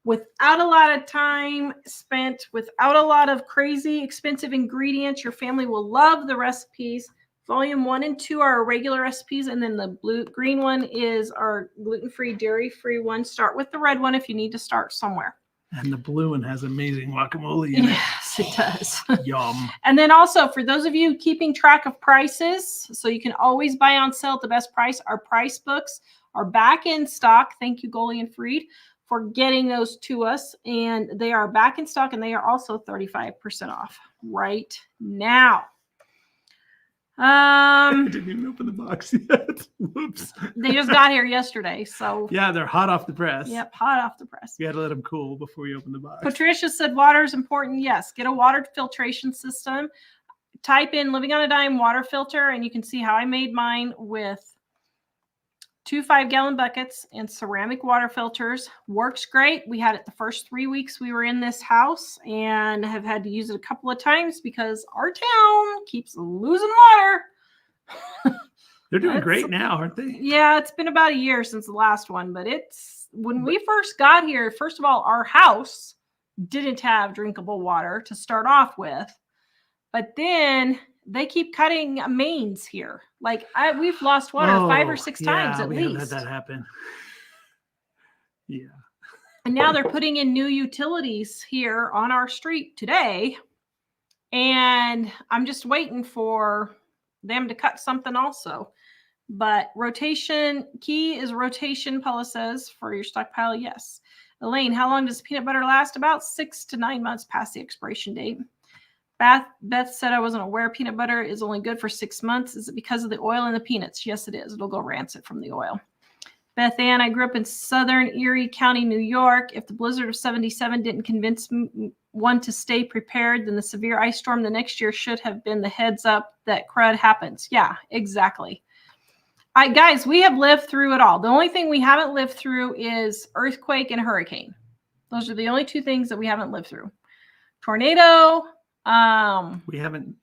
without a lot of time spent, without a lot of crazy expensive ingredients. Your family will love the recipes. Volume 1 and 2 are our regular recipes, and then the green one is our gluten-free, dairy-free one. Start with the red one if you need to start somewhere. And the blue one has amazing guacamole in it. Yes, it does. Yum. And then also, for those of you keeping track of prices, so you can always buy on sale at the best price, our price books are back in stock. Thank you, Goalie and Freed, for getting those to us. And they are back in stock, and they are also 35% off right now. I didn't even open the box yet. Whoops. They just got here yesterday, so yeah, they're hot off the press. Yep, hot off the press. You got to let them cool before you open the box. Patricia said water is important. Yes, get a water filtration system. Type in Living on a Dime water filter, and you can see how I made mine with 2 5-gallon buckets and ceramic water filters. Works great. We had it the first 3 weeks we were in this house and have had to use it a couple of times because our town keeps losing water. They're doing great now, aren't they? Yeah, it's been about a year since the last one, but when we first got here, first of all, our house didn't have drinkable water to start off with, but then they keep cutting mains here. Like we've lost water 5 or 6 times at least. We have had that happen. Yeah. And now they're putting in new utilities here on our street today. And I'm just waiting for them to cut something also. But key is rotation, Paula says, for your stockpile. Yes. Elaine, how long does peanut butter last? About 6 to 9 months past the expiration date. Beth said, I wasn't aware peanut butter is only good for 6 months. Is it because of the oil in the peanuts? Yes, it is. It'll go rancid from the oil. Beth Ann, I grew up in southern Erie County, New York. If the blizzard of 77 didn't convince one to stay prepared than the severe ice storm the next year should have been the heads up that crud happens. Yeah, exactly. Guys, we have lived through it all. The only thing we haven't lived through is earthquake and hurricane. Those are the only two things that we haven't lived through. Tornado. We haven't.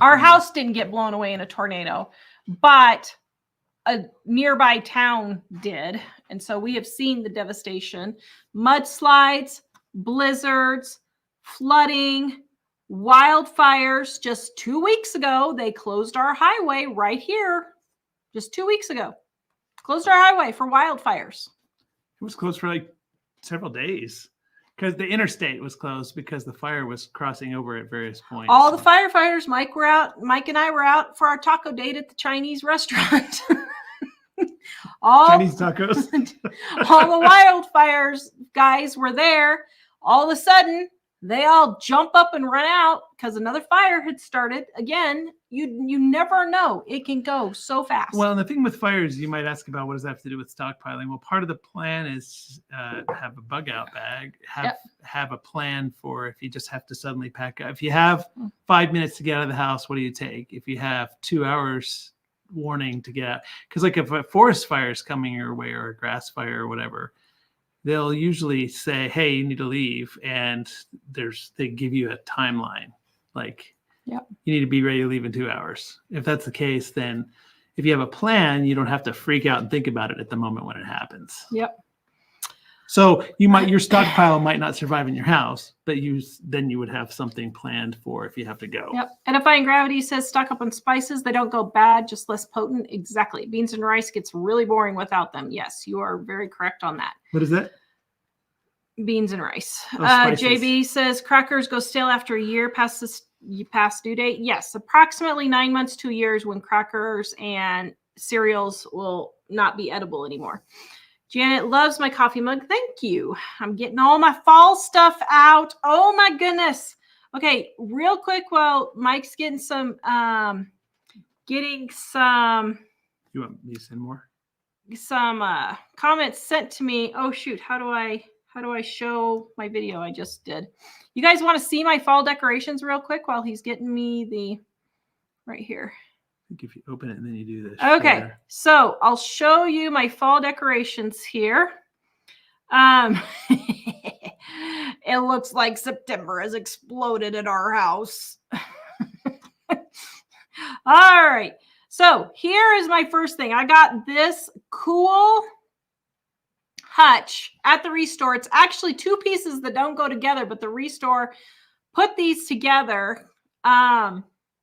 Our house didn't get blown away in a tornado, but a nearby town did. And so we have seen the devastation. Mudslides, blizzards, flooding, wildfires. Just 2 weeks ago, they closed our highway right here. Just 2 weeks ago. Closed our highway for wildfires. It was closed for like several days because the interstate was closed because the fire was crossing over at various points. All the firefighters, Mike and I were out for our taco date at the Chinese restaurant. Chinese tacos. All the wildfires guys were there. All of a sudden, they all jump up and run out because another fire had started. Again, you never know. It can go so fast. Well, and the thing with fires, you might ask about what does that have to do with stockpiling? Well, part of the plan is have a bug out bag, have a plan for if you just have to suddenly pack up. If you have 5 minutes to get out of the house, what do you take? If you have 2 hours warning to get out, because like if a forest fire is coming your way or a grass fire or whatever, they'll usually say, hey, you need to leave. And they give you a timeline. Like, you need to be ready to leave in 2 hours. If that's the case, then if you have a plan, you don't have to freak out and think about it at the moment when it happens. Yep. So your stockpile might not survive in your house, but then you would have something planned for if you have to go. Yep. Edifying Gravity says stock up on spices. They don't go bad, just less potent. Exactly. Beans and rice gets really boring without them. Yes, you are very correct on that. What is that? Beans and rice. Spices. JB says crackers go stale after a year past due date. Yes, approximately 9 months to a year is when crackers and cereals will not be edible anymore. Janet loves my coffee mug. Thank you. I'm getting all my fall stuff out. Oh my goodness. Okay, real quick while Mike's getting some You want me to send more? Some comments sent to me. Oh shoot, how do I show my video I just did? You guys want to see my fall decorations real quick while he's getting me the right here? I think if you open it and then you do this. Okay, share. so I'll show you my fall decorations here. It looks like September has exploded at our house. All right, so here is my first thing. I got this cool hutch at the Restore. It's actually two pieces that don't go together, but the Restore put these together.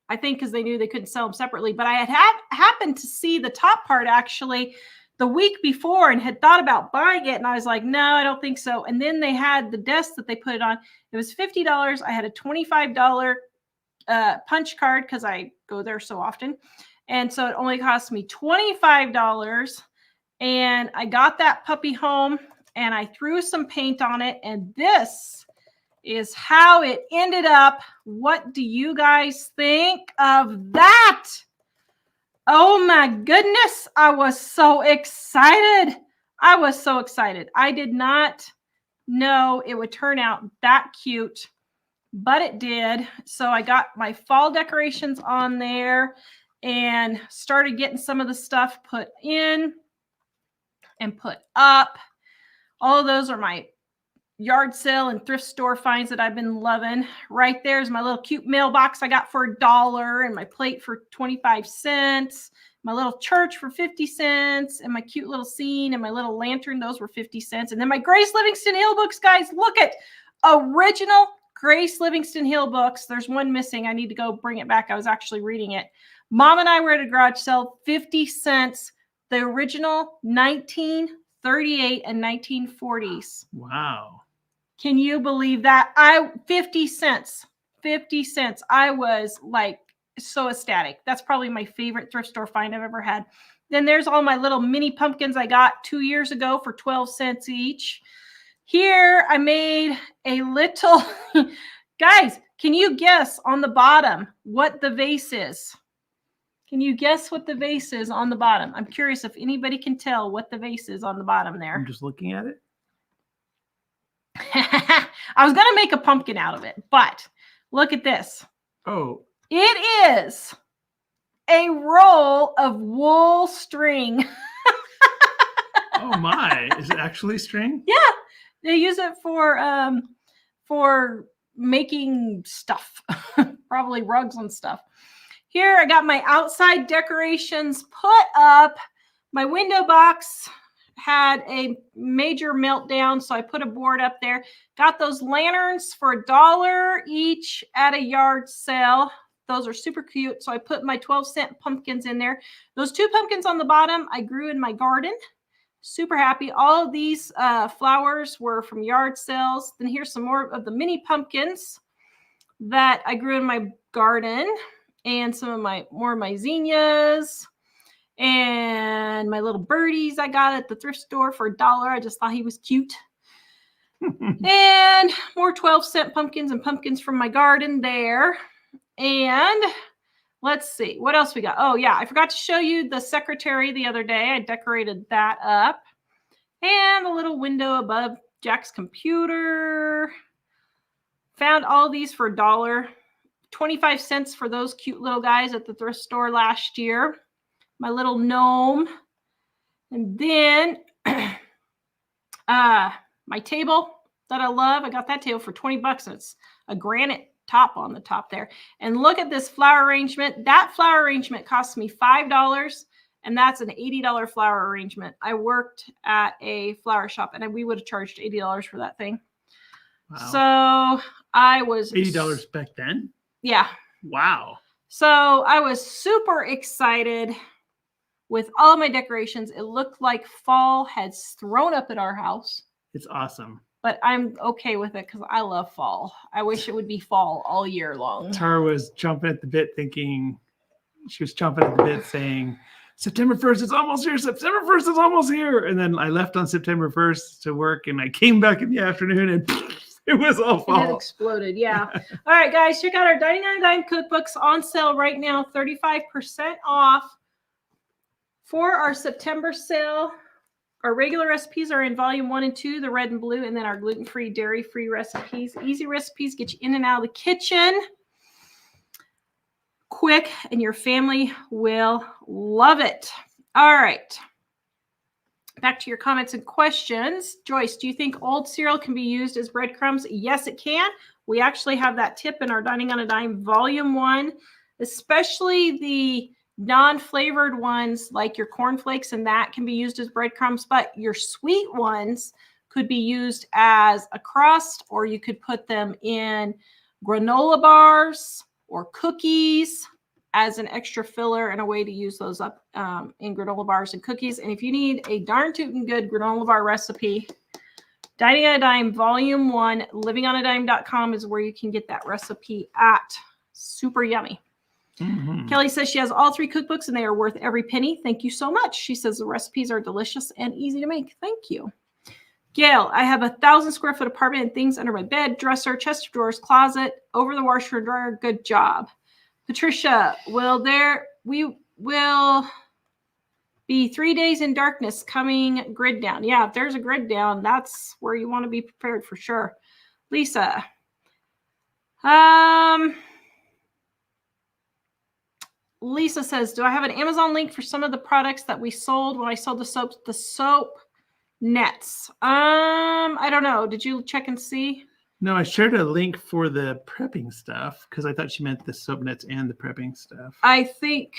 I think because they knew they couldn't sell them separately, but I had happened to see the top part actually the week before and had thought about buying it. And I was like, no, I don't think so. And then they had the desk that they put it on. It was $50. I had a $25 punch card because I go there so often. And so it only cost me $25. And I got that puppy home and I threw some paint on it. And this is how it ended up. What do you guys think of that? Oh my goodness. I was so excited. I did not know it would turn out that cute, but it did. So I got my fall decorations on there and started getting some of the stuff put in and put up. All of those are my yard sale and thrift store finds that I've been loving. Right there is my little cute mailbox I got for $1 and my plate for 25 cents, my little church for 50 cents, and my cute little scene and my little lantern. Those were 50 cents. And then my Grace Livingston Hill books, guys, look at original Grace Livingston Hill books. There's one missing. I need to go bring it back. I was actually reading it. Mom and I were at a garage sale, 50 cents, the original 1938 and 1940s. Wow. Can you believe that? 50 cents. I was like so ecstatic. That's probably my favorite thrift store find I've ever had. Then there's all my little mini pumpkins I got 2 years ago for 12 cents each. Here I made a little, guys, can you guess on the bottom what the vase is? Can you guess what the vase is on the bottom? I'm curious if anybody can tell what the vase is on the bottom there. I'm just looking at it. I was going to make a pumpkin out of it, but look at this. Oh. It is a roll of wool string. Oh my. Is it actually string? Yeah. They use it for making stuff, probably rugs and stuff. Here, I got my outside decorations put up. My window box had a major meltdown, so I put a board up there. Got those lanterns for $1 each at a yard sale. Those are super cute, so I put my 12-cent pumpkins in there. Those 2 pumpkins on the bottom, I grew in my garden. Super happy. All of these flowers were from yard sales. Then here's some more of the mini pumpkins that I grew in my garden, and some of my zinnias and my little birdies I got at the thrift store for $1. I just thought he was cute. And more 12-cent pumpkins and pumpkins from my garden there. And let's see what else we got. Oh yeah, I forgot to show you the secretary the other day. I decorated that up. And the little window above Jack's computer. Found all these for $1. 25 cents for those cute little guys at the thrift store last year. My little gnome. And then my table that I love. I got that table for 20 bucks. And it's a granite top on the top there. And look at this flower arrangement. That flower arrangement cost me $5. And that's an $80 flower arrangement. I worked at a flower shop and we would have charged $80 for that thing. Wow. So I was $80 back then? Yeah. Wow. So I was super excited with all my decorations. It looked like fall had thrown up at our house. It's awesome. But I'm okay with it because I love fall. I wish it would be fall all year long. Tara was chomping at the bit saying, September 1st is almost here. September 1st is almost here. And then I left on September 1st to work and I came back in the afternoon and it was all fall. It exploded, yeah. All right, guys, check out our 99 cookbooks on sale right now, 35% off for our September sale. Our regular recipes are in volume 1 and 2, the red and blue, and then our gluten-free, dairy-free recipes. Easy recipes get you in and out of the kitchen quick, and your family will love it. All right. Back to your comments and questions. Joyce, do you think old cereal can be used as breadcrumbs? Yes, it can. We actually have that tip in our Dining on a Dime Volume 1, especially the non-flavored ones like your cornflakes, and that can be used as breadcrumbs, but your sweet ones could be used as a crust, or you could put them in granola bars or cookies as an extra filler and a way to use those up in granola bars and cookies. And if you need a darn tootin' good granola bar recipe, Dining on a Dime Volume 1, livingonadime.com is where you can get that recipe at. Super yummy. Mm-hmm. Kelly says she has all 3 cookbooks and they are worth every penny. Thank you so much. She says the recipes are delicious and easy to make. Thank you. Gail, I have 1,000 square foot apartment and things under my bed, dresser, chest of drawers, closet, over the washer and dryer. Good job. Patricia, we will be 3 days in darkness coming grid down. Yeah, if there's a grid down, that's where you want to be prepared for sure. Lisa, Lisa says, do I have an Amazon link for some of the products that we sold when I sold the soap nets? I don't know. Did you check and see? No, I shared a link for the prepping stuff because I thought she meant the soap nets and the prepping stuff. I think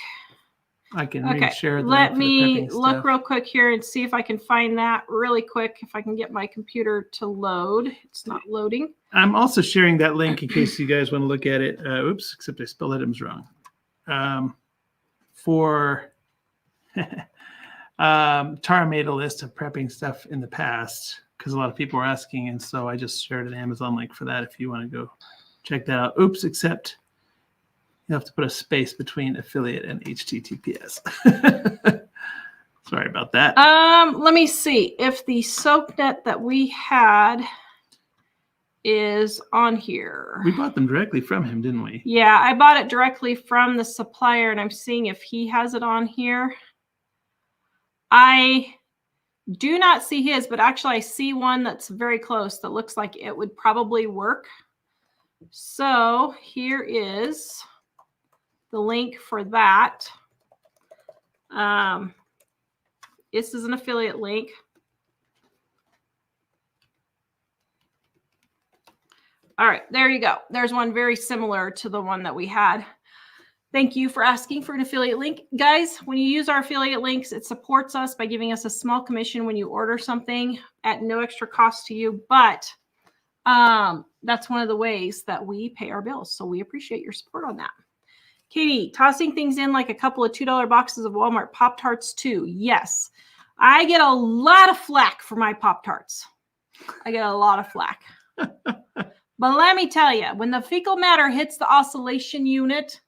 I can share the Let me look stuff real quick here and see if I can find that really quick. If I can get my computer to load. It's not loading. I'm also sharing that link in case you guys want to look at it. Oops, except I spelled items wrong. Tara made a list of prepping stuff in the past because a lot of people were asking, and so I just shared an Amazon link for that if you want to go check that out. Oops, except you have to put a space between affiliate and HTTPS. Sorry about that. Let me see if the soap net that we had is on here. We bought them directly from him, didn't we? Yeah, I bought it directly from the supplier, and I'm seeing if he has it on here. I Do not see his, but actually I see one that's very close that looks like it would probably work. So here is the link for that. This is an affiliate link. All right, there you go. There's one very similar to the one that we had. Thank you for asking for an affiliate link. Guys, when you use our affiliate links, it supports us by giving us a small commission when you order something at no extra cost to you. But that's one of the ways that we pay our bills. So we appreciate your support on that. Katie, tossing things in like a couple of $2 boxes of Walmart Pop-Tarts too. Yes, I get a lot of flack for my Pop-Tarts. I get a lot of flack. But let me tell you, when the fecal matter hits the oscillation unit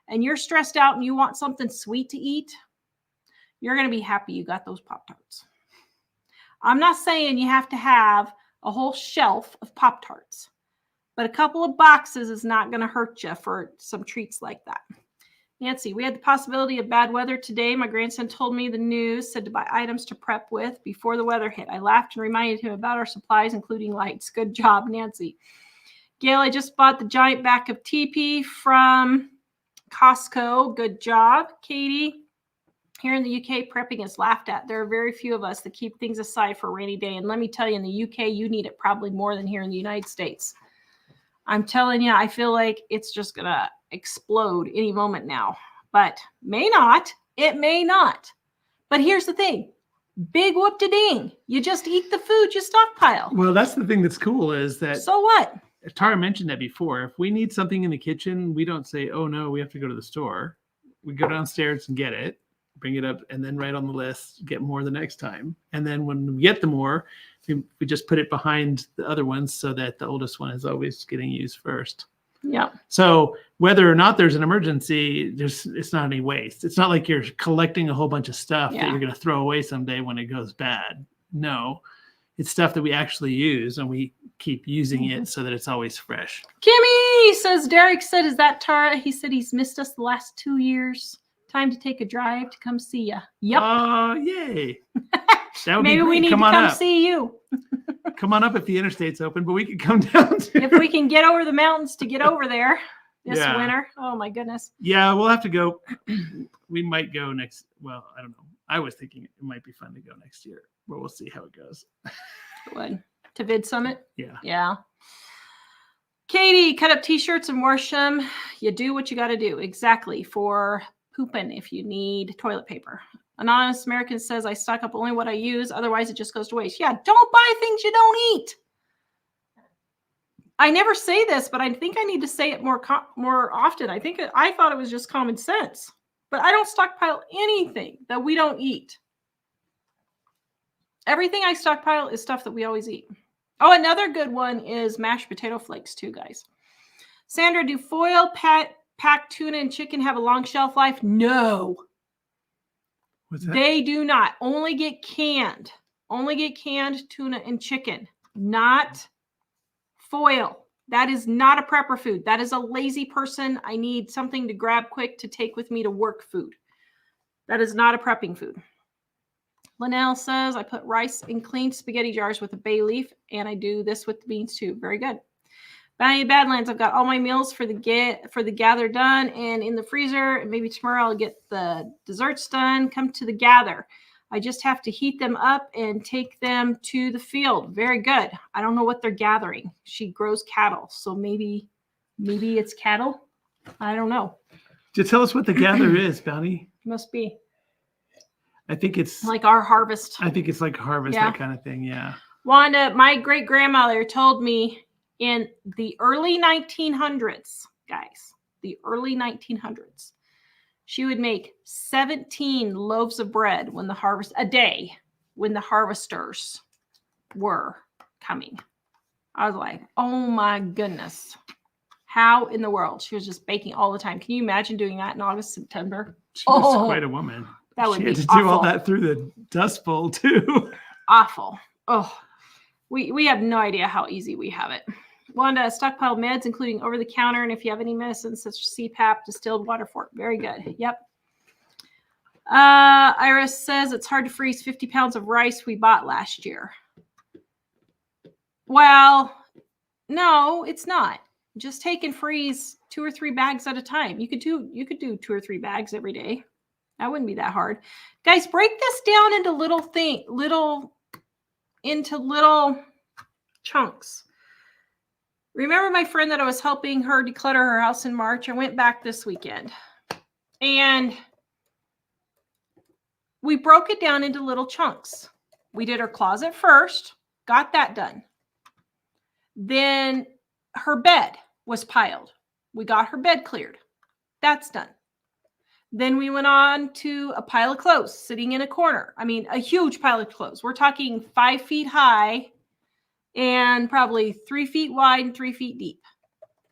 and you're stressed out and you want something sweet to eat, you're going to be happy you got those Pop-Tarts. I'm not saying you have to have a whole shelf of Pop-Tarts, but a couple of boxes is not going to hurt you for some treats like that. Nancy, we had the possibility of bad weather today. My grandson told me the news said to buy items to prep with before the weather hit. I laughed and reminded him about our supplies, including lights. Good job, Nancy. Gail, I just bought the giant back of TP from Costco. Good job. Katie, here in the UK, prepping is laughed at. There are very few of us that keep things aside for a rainy day. And let me tell you, in the UK, you need it probably more than here in the United States. I'm telling you, I feel like it's just going to explode any moment now. But may not. It may not. But here's the thing. Big whoop-de-ding. You just eat the food you stockpile. Well, that's the thing that's cool is that. So what? Tara mentioned that before. If we need something in the kitchen, we don't say, oh, no, we have to go to the store. We go downstairs and get it, bring it up, and then write on the list, get more the next time. And then when we get the more, we just put it behind the other ones so that the oldest one is always getting used first. Yeah. So whether or not there's an emergency, it's not any waste. It's not like you're collecting a whole bunch of stuff that you're going to throw away someday when it goes bad. No, it's stuff that we actually use and we keep using it so that it's always fresh. Kimmy says, Derek said, is that Tara? He said he's missed us the last 2 years. Time to take a drive to come see you. Yep. Oh, yay. That would Maybe be great. we need come to on come up. see you. Come on up if the interstate's open, but we could come down to if we can get over the mountains to get over there this winter. Oh my goodness. Yeah, we'll have to go. We might go next. Well, I don't know. I was thinking it might be fun to go next year, but we'll see how it goes. What? To Vid Summit? Yeah. Yeah. Katie, cut up t-shirts and wash them. You do what you got to do. Exactly. For pooping if you need toilet paper. An honest American says, I stock up only what I use. Otherwise, it just goes to waste. Yeah, don't buy things you don't eat. I never say this, but I think I need to say it more often. I thought it was just common sense. But I don't stockpile anything that we don't eat. Everything I stockpile is stuff that we always eat. Oh, another good one is mashed potato flakes too, guys. Sandra, do foil packed tuna and chicken have a long shelf life? No. What's that? They do not. Only get canned. Only get canned tuna and chicken, not foil. That is not a prepper food. That is a lazy person. I need something to grab quick to take with me to work food. That is not a prepping food. Linnell says, I put rice in clean spaghetti jars with a bay leaf, and I do this with the beans too. Very good. Bounty Badlands, I've got all my meals for the gather done and in the freezer. And maybe tomorrow I'll get the desserts done. Come to the gather. I just have to heat them up and take them to the field. Very good. I don't know what they're gathering. She grows cattle, so maybe it's cattle. I don't know. Just tell us what the gather is, Bounty. Must be. I think it's like our harvest. I think it's like harvest, that kind of thing. Yeah. Wanda, my great grandmother told me in the early 1900s, guys, the early 1900s, she would make 17 loaves of bread a day when the harvesters were coming. I was like, oh my goodness. How in the world? She was just baking all the time. Can you imagine doing that in August, September? She was quite a woman. That would she be had to awful. do all that through the Dust Bowl too. Awful. Oh, we have no idea how easy we have it. Wanda, stockpile meds, including over the counter, and if you have any medicines such as CPAP, distilled water for it. Very good. Yep. Iris says it's hard to freeze 50 pounds of rice we bought last year. Well, no, it's not. Just take and freeze 2 or 3 bags at a time. You could do 2 or 3 bags every day. That wouldn't be that hard. Guys, break this down into little chunks. Remember my friend that I was helping her declutter her house in March? I went back this weekend and we broke it down into little chunks. We did her closet first, got that done. Then her bed was piled. We got her bed cleared. That's done. Then we went on to a pile of clothes sitting in a corner. I mean, a huge pile of clothes. We're talking 5 feet high and probably 3 feet wide and 3 feet deep.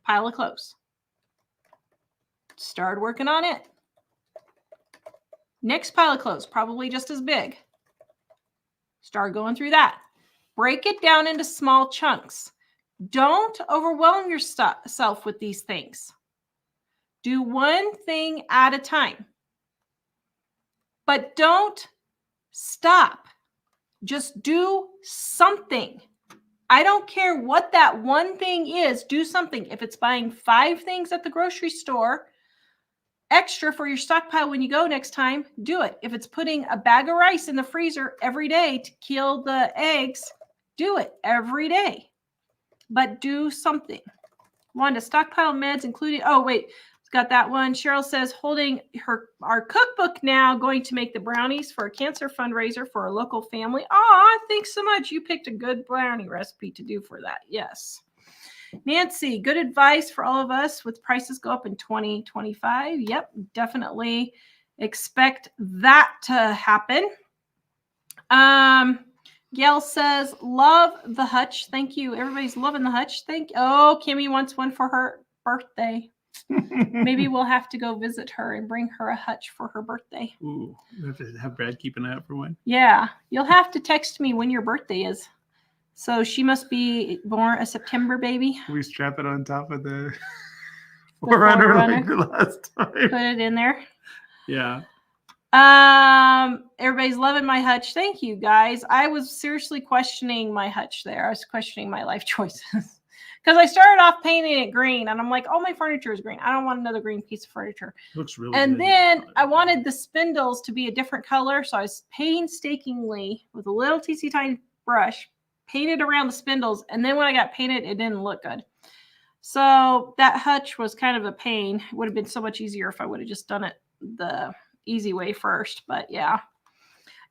Pile of clothes. Started working on it. Next pile of clothes, probably just as big. Start going through that. Break it down into small chunks. Don't overwhelm yourself with these things. Do one thing at a time. But don't stop. Just do something. I don't care what that one thing is. Do something. If it's buying 5 things at the grocery store, extra for your stockpile when you go next time, do it. If it's putting a bag of rice in the freezer every day to kill the eggs, do it every day. But do something. Wanda, stockpile meds including, oh wait, got that one. Cheryl says holding our cookbook now, going to make the brownies for a cancer fundraiser for a local family. Aw, thanks so much. You picked a good brownie recipe to do for that. Yes. Nancy, good advice for all of us with prices go up in 2025. Yep, definitely expect that to happen. Gail says, love the hutch. Thank you. Everybody's loving the hutch. Thank you. Oh, Kimmy wants one for her birthday. Maybe we'll have to go visit her and bring her a hutch for her birthday. Ooh, we have to have Brad keep an eye out for one. Yeah, you'll have to text me when your birthday is. So she must be born a September baby. We strap it on top of the Forerunner like the last time. Put it in there. Yeah. Everybody's loving my hutch. Thank you, guys. I was seriously questioning my hutch there. I was questioning my life choices. Because I started off painting it green, and I'm like, oh, my furniture is green. I don't want another green piece of furniture. Looks really and good. then I wanted the spindles to be a different color, so I was painstakingly, with a little teensy tiny brush, painted around the spindles, and then when I got painted, it didn't look good. So that hutch was kind of a pain. It would have been so much easier if I would have just done it the easy way first, but yeah.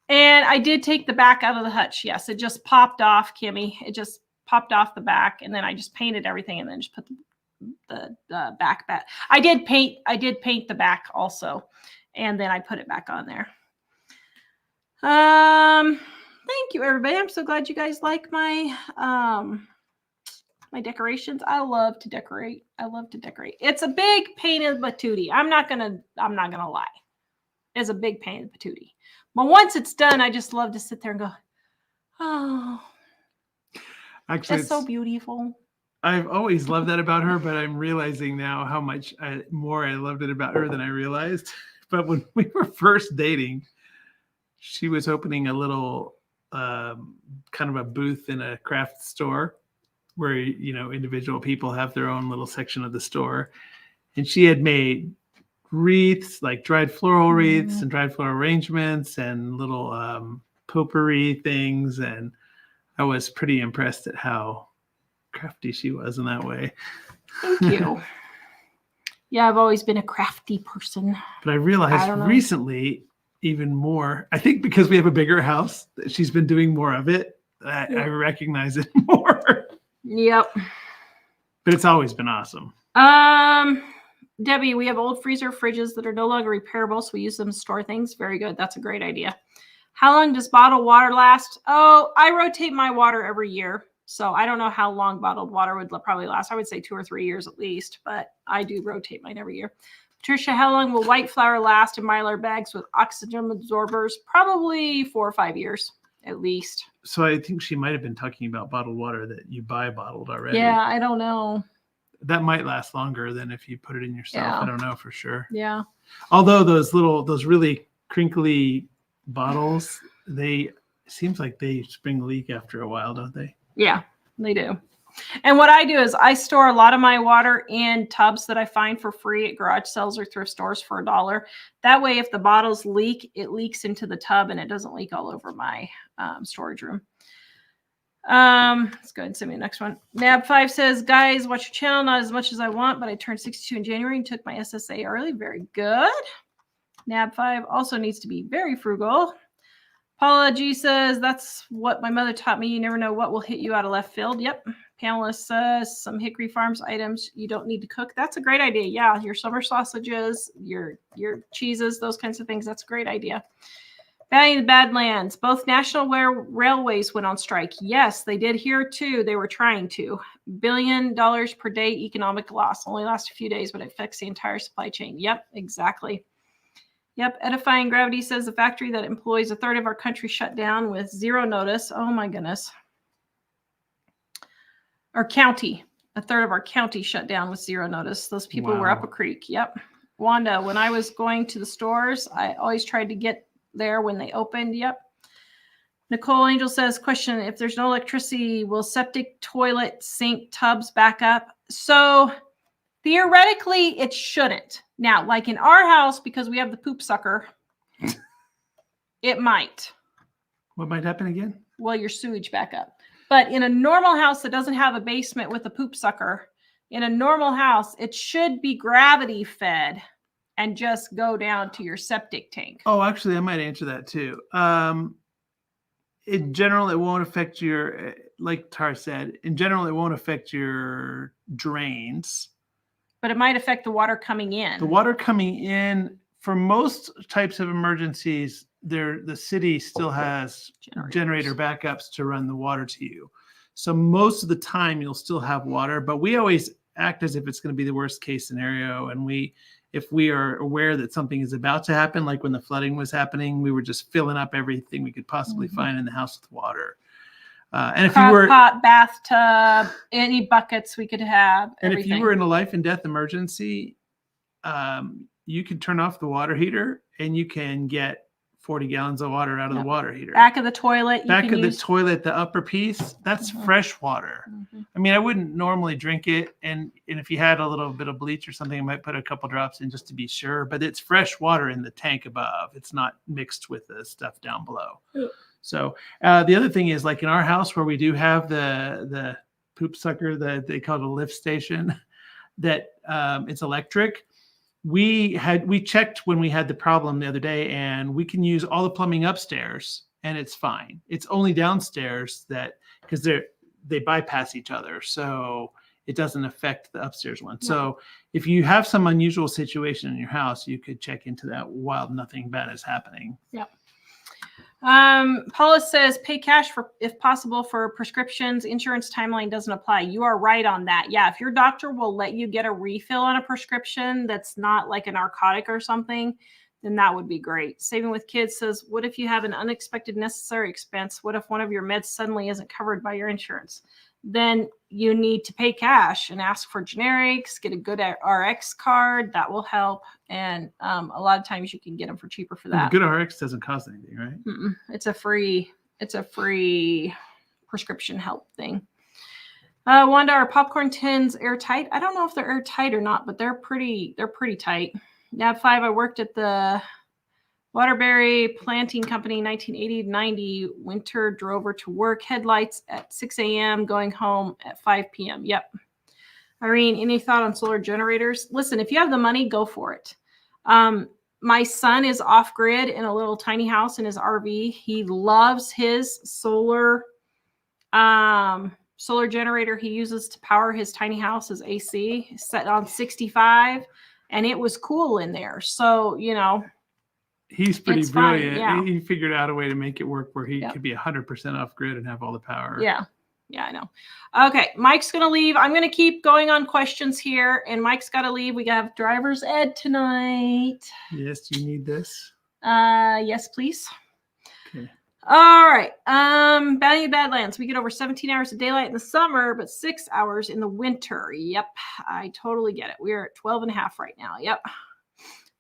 And I did take the back out of the hutch. Yes, it just popped off, Kimmy. It just popped off the back, and then I just painted everything and then just put the back. I did paint the back also, and then I put it back on there. Thank you, everybody. I'm so glad you guys like my my decorations. I love to decorate. It's a big pain in the patootie. I'm not gonna lie. It's a big pain in the patootie. But once it's done, I just love to sit there and go, oh. Actually, it's so beautiful. I've always loved that about her, but I'm realizing now how much more I loved it about her than I realized. But when we were first dating, she was opening a little kind of a booth in a craft store where, you know, individual people have their own little section of the store. And she had made wreaths, like dried floral wreaths and dried floral arrangements and little potpourri things. And I was pretty impressed at how crafty she was in that way. Thank you. Yeah, I've always been a crafty person. But I realized recently even more, I think because we have a bigger house, she's been doing more of it. I recognize it more. Yep. But it's always been awesome. Debbie, we have old freezer fridges that are no longer repairable, so we use them to store things. Very good. That's a great idea. How long does bottled water last? Oh, I rotate my water every year. So I don't know how long bottled water would probably last. I would say 2 or 3 years at least, but I do rotate mine every year. Patricia, how long will white flour last in Mylar bags with oxygen absorbers? Probably 4 or 5 years at least. So I think she might have been talking about bottled water that you buy bottled already. Yeah, I don't know. That might last longer than if you put it in yourself. Yeah. I don't know for sure. Yeah. Although those really crinkly bottles, seems like they spring leak after a while, don't they? Yeah, they do. And what I do is I store a lot of my water in tubs that I find for free at garage sales or thrift stores for $1. That way, if the bottles leak, it leaks into the tub and it doesn't leak all over my storage room. Let's go ahead and send me the next one. Nab5 says, guys, watch your channel. Not as much as I want, but I turned 62 in January and took my SSA early. Very good. Nab5 also needs to be very frugal. Paula G says, that's what my mother taught me. You never know what will hit you out of left field. Yep. Pamela says, some Hickory Farms items you don't need to cook. That's a great idea. Yeah, your summer sausages, your cheeses, those kinds of things. That's a great idea. Valley of the Badlands. Both national railways went on strike. Yes, they did here too. They were trying to. $1 billion per day economic loss. Only lasts a few days, but it affects the entire supply chain. Yep, exactly. Yep. Edifying Gravity says the factory that employs a third of our country shut down with zero notice. Oh my goodness. Our county, a third of our county shut down with zero notice. Those people were up a creek. Yep. Wanda, when I was going to the stores, I always tried to get there when they opened. Yep. Nicole Angel says, question, if there's no electricity, will septic, toilet, sink, tubs back up? So theoretically, it shouldn't. Now, like in our house, because we have the poop sucker, it might. What might happen again? Well, your sewage back up. But in a normal house that doesn't have a basement with a poop sucker, in a normal house, it should be gravity fed and just go down to your septic tank. Oh, actually, I might answer that too. In general, it won't affect your, like Tar said, in general, it won't affect your drains. But it might affect the water coming in. The water coming in, for most types of emergencies, the city still has generator backups to run the water to you. So most of the time you'll still have water, but we always act as if it's going to be the worst case scenario. And if we are aware that something is about to happen, like when the flooding was happening, we were just filling up everything we could possibly find in the house with water. And if you were pot, bathtub, any buckets we could have. And if you were in a life and death emergency, you could turn off the water heater and you can get 40 gallons of water out of the water heater. Back of the toilet. The toilet, the upper piece, that's fresh water. I mean, I wouldn't normally drink it. And if you had a little bit of bleach or something, I might put a couple drops in just to be sure. But it's fresh water in the tank above. It's not mixed with the stuff down below. So the other thing is, like in our house where we do have the poop sucker that they call it a lift station, that it's electric. We checked when we had the problem the other day, and we can use all the plumbing upstairs and it's fine. It's only downstairs that, because they bypass each other, so it doesn't affect the upstairs one. So if you have some unusual situation in your house, you could check into that while nothing bad is happening. Yep. Paula says, pay cash if possible for prescriptions. Insurance timeline doesn't apply. You are right on that. Yeah. If your doctor will let you get a refill on a prescription that's not like a narcotic or something, then that would be great. Saving with Kids says, what if you have an unexpected necessary expense? What if one of your meds suddenly isn't covered by your insurance? Then you need to pay cash and ask for generics, get a good RX card. That will help. And a lot of times you can get them for cheaper for that. Good RX doesn't cost anything, right? It's a free prescription help thing. Wanda, are popcorn tins airtight? I don't know if they're airtight or not, but they're pretty tight. Nab5, I worked at the Waterbury Planting Company, 1980 to 90. Winter drove her to work. Headlights at 6 a.m., going home at 5 p.m. Yep. Irene, any thought on solar generators? Listen, if you have the money, go for it. My son is off grid in a little tiny house in his RV. He loves his solar generator he uses to power his tiny house, his AC, set on 65, and it was cool in there. So, he's pretty brilliant. Yeah. He figured out a way to make it work where he could be 100% off grid and have all the power. Yeah. Yeah, I know. Okay, Mike's going to leave. I'm going to keep going on questions here, and Mike's got to leave. We have driver's ed tonight. Yes, do you need this? Yes, please. Okay. All right. Valley of Badlands. We get over 17 hours of daylight in the summer, but 6 hours in the winter. Yep, I totally get it. We're at 12 and a half right now. Yep.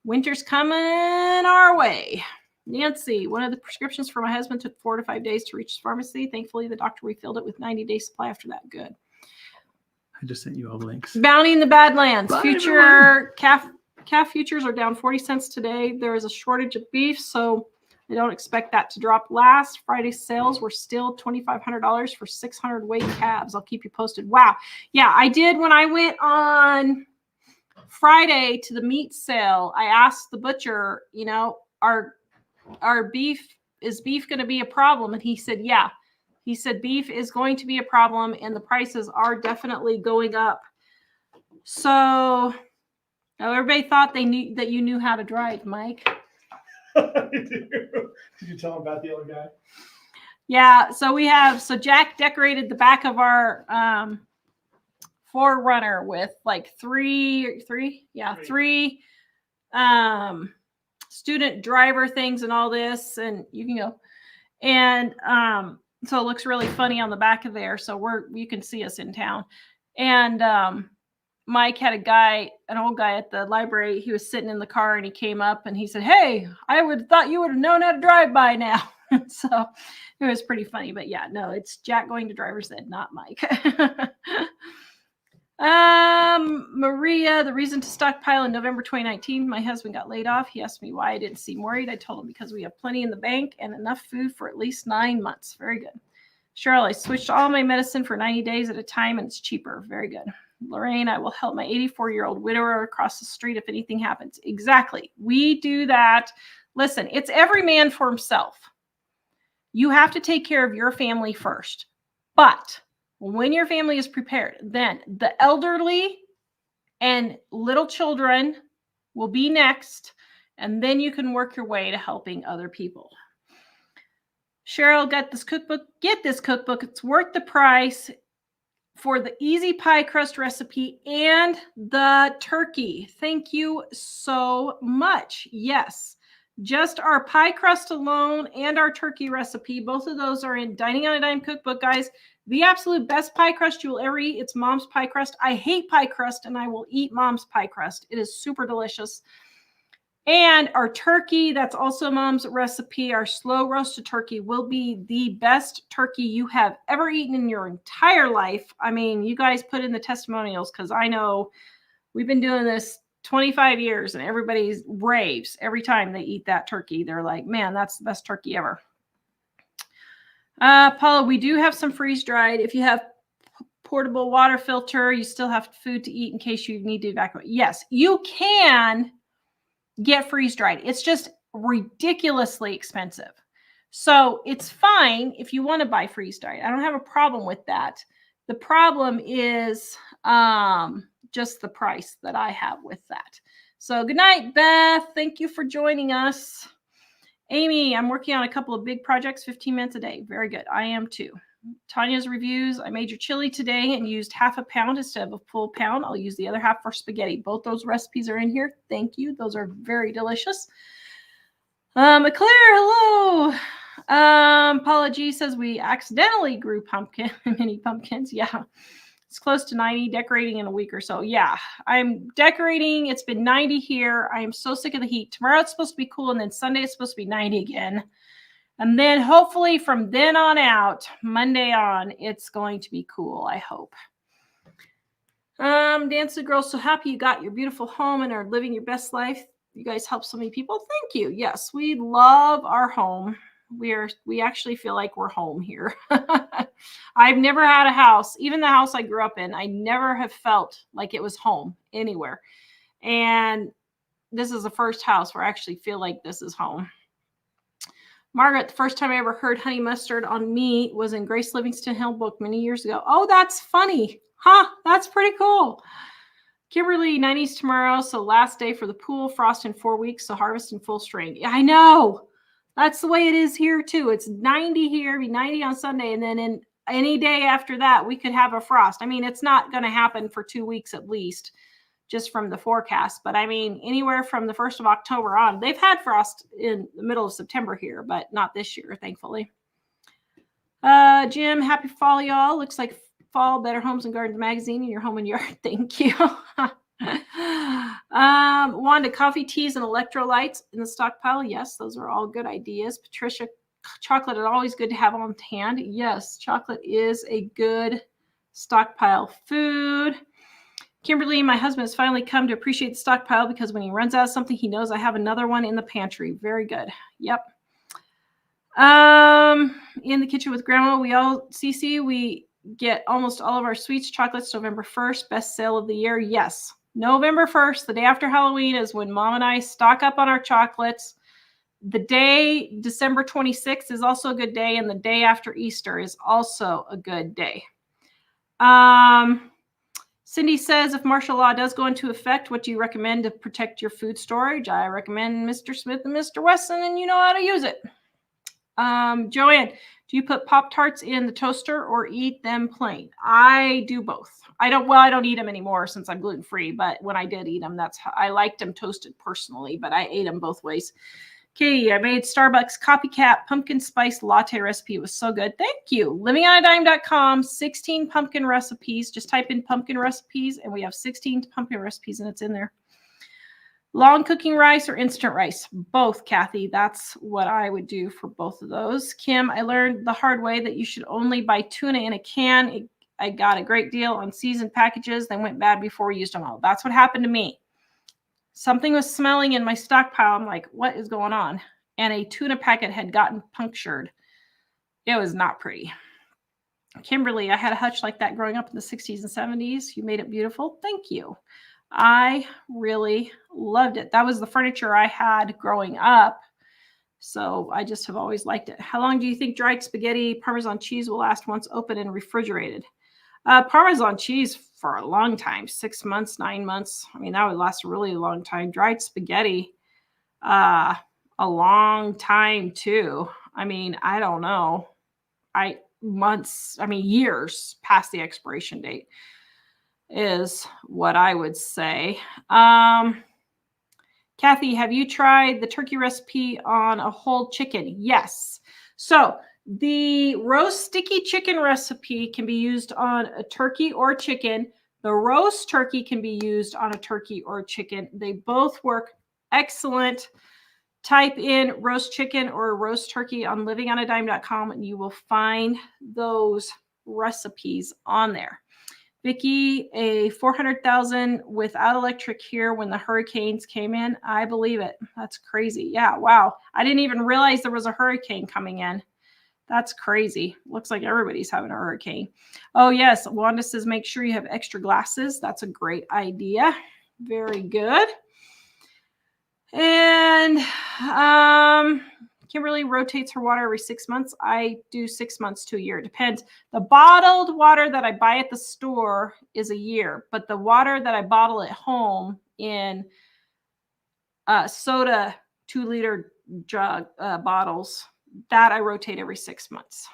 Winter's coming our way. Nancy, one of the prescriptions for my husband took 4 to 5 days to reach his pharmacy. Thankfully, the doctor refilled it with 90-day supply after that. Good. I just sent you all the links. Bounty in the Badlands. Bye, Future calf futures are down 40 cents today. There is a shortage of beef, so I don't expect that to drop. Last Friday's sales were still $2,500 for 600 weight calves. I'll keep you posted. Wow. Yeah, I did when I went on Friday to the meat sale. I asked the butcher, you know, is beef going to be a problem? And he said, yeah. He said beef is going to be a problem and the prices are definitely going up. So everybody thought they knew that you knew how to drive, Mike. I do. Did you tell him about the other guy? Yeah, so Jack decorated the back of our 4Runner with like three student driver things and all this, and you can go. And so it looks really funny on the back of there. So you can see us in town. And Mike had an old guy at the library. He was sitting in the car and he came up and he said, "Hey, I would have thought you would have known how to drive by now." So it was pretty funny. But yeah, no, it's Jack going to driver's ed, not Mike. Maria, the reason to stockpile in November 2019, my husband got laid off. He asked me why I didn't seem worried. I told him because we have plenty in the bank and enough food for at least 9 months. Very good. Cheryl, I switched all my medicine for 90 days at a time and it's cheaper. Very good. Lorraine, I will help my 84-year-old widower across the street if anything happens. Exactly. We do that. Listen, it's every man for himself. You have to take care of your family first. But when your family is prepared, then the elderly and little children will be next, and then you can work your way to helping other people. Cheryl, get this cookbook. It's worth the price for the easy pie crust recipe and the turkey. Thank you so much. Yes, just our pie crust alone and our turkey recipe. Both of those are in Dining on a Dime cookbook, guys. The absolute best pie crust you will ever eat. It's Mom's pie crust. I hate pie crust and I will eat Mom's pie crust. It is super delicious. And our turkey, that's also Mom's recipe. Our slow roasted turkey will be the best turkey you have ever eaten in your entire life. I mean, you guys put in the testimonials because I know we've been doing this 25 years and everybody raves every time they eat that turkey. They're like, man, that's the best turkey ever. Paula, we do have some freeze dried. If you have portable water filter, you still have food to eat in case you need to evacuate. Yes, you can get freeze dried. It's just ridiculously expensive. So it's fine if you want to buy freeze dried. I don't have a problem with that. The problem is just the price that I have with that. So good night, Beth. Thank you for joining us. Amy, I'm working on a couple of big projects, 15 minutes a day. Very good. I am too. Tanya's reviews. I made your chili today and used half a pound instead of a full pound. I'll use the other half for spaghetti. Both those recipes are in here. Thank you. Those are very delicious. Claire, hello. Paula G says we accidentally grew mini pumpkins. Yeah. It's close to 90, decorating in a week or so. Yeah, I'm decorating. It's been 90 here. I am so sick of the heat. Tomorrow it's supposed to be cool, and then Sunday it's supposed to be 90 again. And then hopefully from then on out, Monday on, it's going to be cool, I hope. Dance the Girl, so happy you got your beautiful home and are living your best life. You guys help so many people. Thank you. Yes, we love our home. We actually feel like we're home here. I've never had a house, even the house I grew up in, I never have felt like it was home anywhere. And this is the first house where I actually feel like this is home. Margaret, the first time I ever heard honey mustard on meat was in Grace Livingston Hill book many years ago. Oh, that's funny. Huh? That's pretty cool. Kimberly, 90s tomorrow. So last day for the pool, frost in 4 weeks. So harvest in full strength. Yeah, I know. That's the way it is here too. It's 90 here, be 90 on Sunday. And then in any day after that, we could have a frost. I mean, it's not going to happen for 2 weeks at least, just from the forecast. But I mean, anywhere from the 1st of October on, they've had frost in the middle of September here, but not this year, thankfully. Jim, happy fall, y'all. Looks like fall, Better Homes and Gardens magazine in your home and yard. Thank you. Wanda, coffee, teas, and electrolytes in the stockpile. Yes, those are all good ideas. Patricia, chocolate is always good to have on hand. Yes, chocolate is a good stockpile food. Kimberly, my husband has finally come to appreciate the stockpile because when he runs out of something, he knows I have another one in the pantry. Very good. Yep. In the kitchen with grandma, we get almost all of our sweets, chocolates November 1st, best sale of the year. Yes. November 1st, the day after Halloween, is when Mom and I stock up on our chocolates. The day, December 26th, is also a good day, and the day after Easter is also a good day. Cindy says, if martial law does go into effect, what do you recommend to protect your food storage? I recommend Mr. Smith and Mr. Wesson, and you know how to use it. Joanne, do you put Pop-Tarts in the toaster or eat them plain? I do both. I don't eat them anymore since I'm gluten-free, but when I did eat them, I liked them toasted personally, but I ate them both ways. Katie, I made Starbucks copycat pumpkin spice latte recipe. It was so good. Thank you. livingonadime.com, 16 pumpkin recipes. Just type in pumpkin recipes, and we have 16 pumpkin recipes, and it's in there. Long cooking rice or instant rice? Both, Kathy. That's what I would do for both of those. Kim, I learned the hard way that you should only buy tuna in a can. I got a great deal on seasoned packages. They went bad before we used them all. That's what happened to me. Something was smelling in my stockpile. I'm like, what is going on? And a tuna packet had gotten punctured. It was not pretty. Kimberly, I had a hutch like that growing up in the 60s and 70s. You made it beautiful. Thank you. I really loved it. That was the furniture I had growing up. So I just have always liked it. How long do you think dried spaghetti Parmesan cheese will last once open and refrigerated? Parmesan cheese for a long time, 6 months, 9 months. I mean, that would last a really long time. Dried spaghetti, a long time too. I mean, I don't know. Years past the expiration date is what I would say. Kathy, have you tried the turkey recipe on a whole chicken? Yes. So the roast sticky chicken recipe can be used on a turkey or chicken. The roast turkey can be used on a turkey or chicken. They both work excellent. Type in roast chicken or roast turkey on livingonadime.com and you will find those recipes on there. Vicki, a 400,000 without electric here when the hurricanes came in. I believe it. That's crazy. Yeah, wow. I didn't even realize there was a hurricane coming in. That's crazy. Looks like everybody's having a hurricane. Oh, yes. Wanda says, make sure you have extra glasses. That's a great idea. Very good. And Kimberly rotates her water every 6 months. I do 6 months to a year. It depends. The bottled water that I buy at the store is a year, but the water that I bottle at home in soda 2-liter jug bottles, that I rotate every 6 months.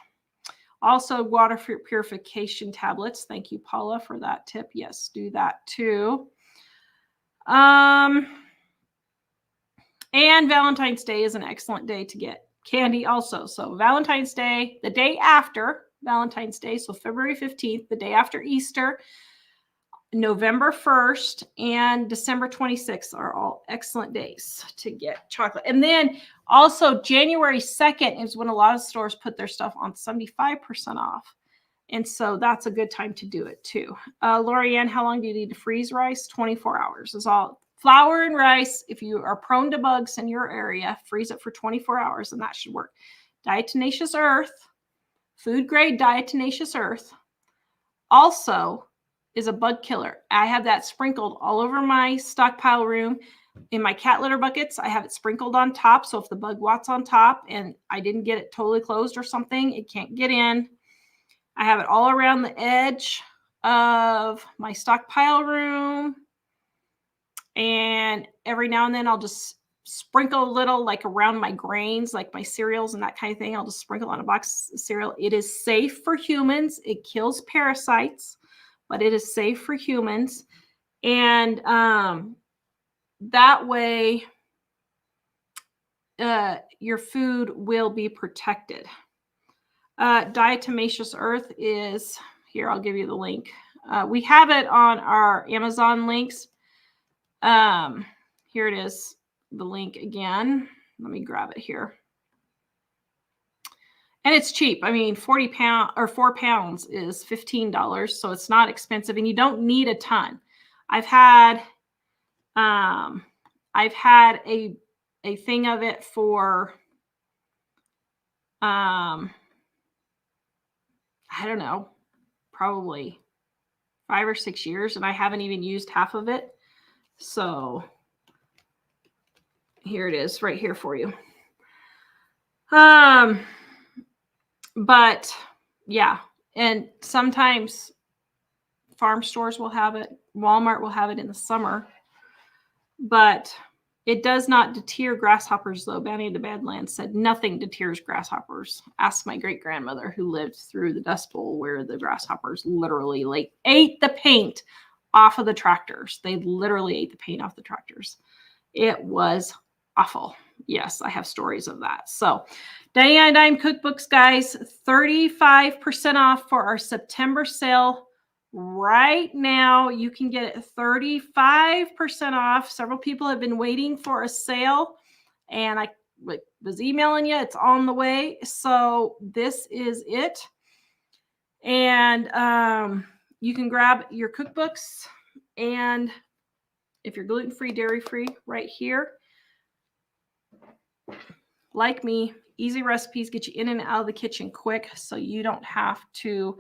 Also, water purification tablets. Thank you, Paula, for that tip. Yes, do that too. And Valentine's Day is an excellent day to get candy also. So Valentine's Day, the day after Valentine's Day, so February 15th, the day after Easter, November 1st, and December 26th are all excellent days to get chocolate. And then also January 2nd is when a lot of stores put their stuff on 75% off. And so that's a good time to do it too. Lorianne, how long do you need to freeze rice? 24 hours is all. Flour and rice, if you are prone to bugs in your area, freeze it for 24 hours and that should work. Diatomaceous earth, food grade diatomaceous earth, also is a bug killer. I have that sprinkled all over my stockpile room. In my cat litter buckets, I have it sprinkled on top. So if the bug wats on top and I didn't get it totally closed or something, it can't get in. I have it all around the edge of my stockpile room. And every now and then I'll just sprinkle a little like around my grains, like my cereals and that kind of thing. I'll just sprinkle on a box of cereal. It is safe for humans. It kills parasites, but it is safe for humans. And that way your food will be protected. Diatomaceous earth is, here, I'll give you the link. We have it on our Amazon links. Here it is, the link again. Let me grab it here. And it's cheap. I mean, 40 pounds or 4 pounds is $15. So it's not expensive and you don't need a ton. I've had a thing of it for, I don't know, probably 5 or 6 years, and I haven't even used half of it. So here it is right here for you. But yeah, and sometimes farm stores will have it. Walmart will have it in the summer, but it does not deter grasshoppers, though. Banny the Badlands said nothing deters grasshoppers. Ask my great grandmother who lived through the Dust Bowl where the grasshoppers literally like ate the paint off of the tractors. They literally ate the paint off the tractors. It was awful. Yes, I have stories of that. So Diane Dime cookbooks, guys, 35% off for our September sale. Right now, you can get it 35% off. Several people have been waiting for a sale, and I was emailing you. It's on the way. So this is it. And you can grab your cookbooks. And if you're gluten-free, dairy-free, right here. Like me, easy recipes get you in and out of the kitchen quick so you don't have to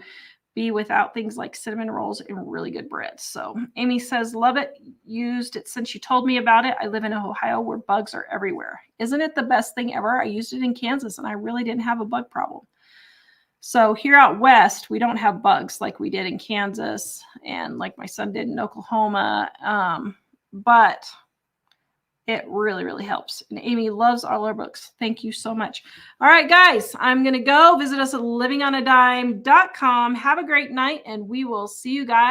be without things like cinnamon rolls and really good bread. So Amy says, love it. Used it since you told me about it. I live in Ohio where bugs are everywhere. Isn't it the best thing ever? I used it in Kansas and I really didn't have a bug problem. So here out west, we don't have bugs like we did in Kansas and like my son did in Oklahoma. But it really, really helps. And Amy loves all our books. Thank you so much. All right, guys, I'm going to go. Visit us at livingonadime.com. Have a great night, and we will see you guys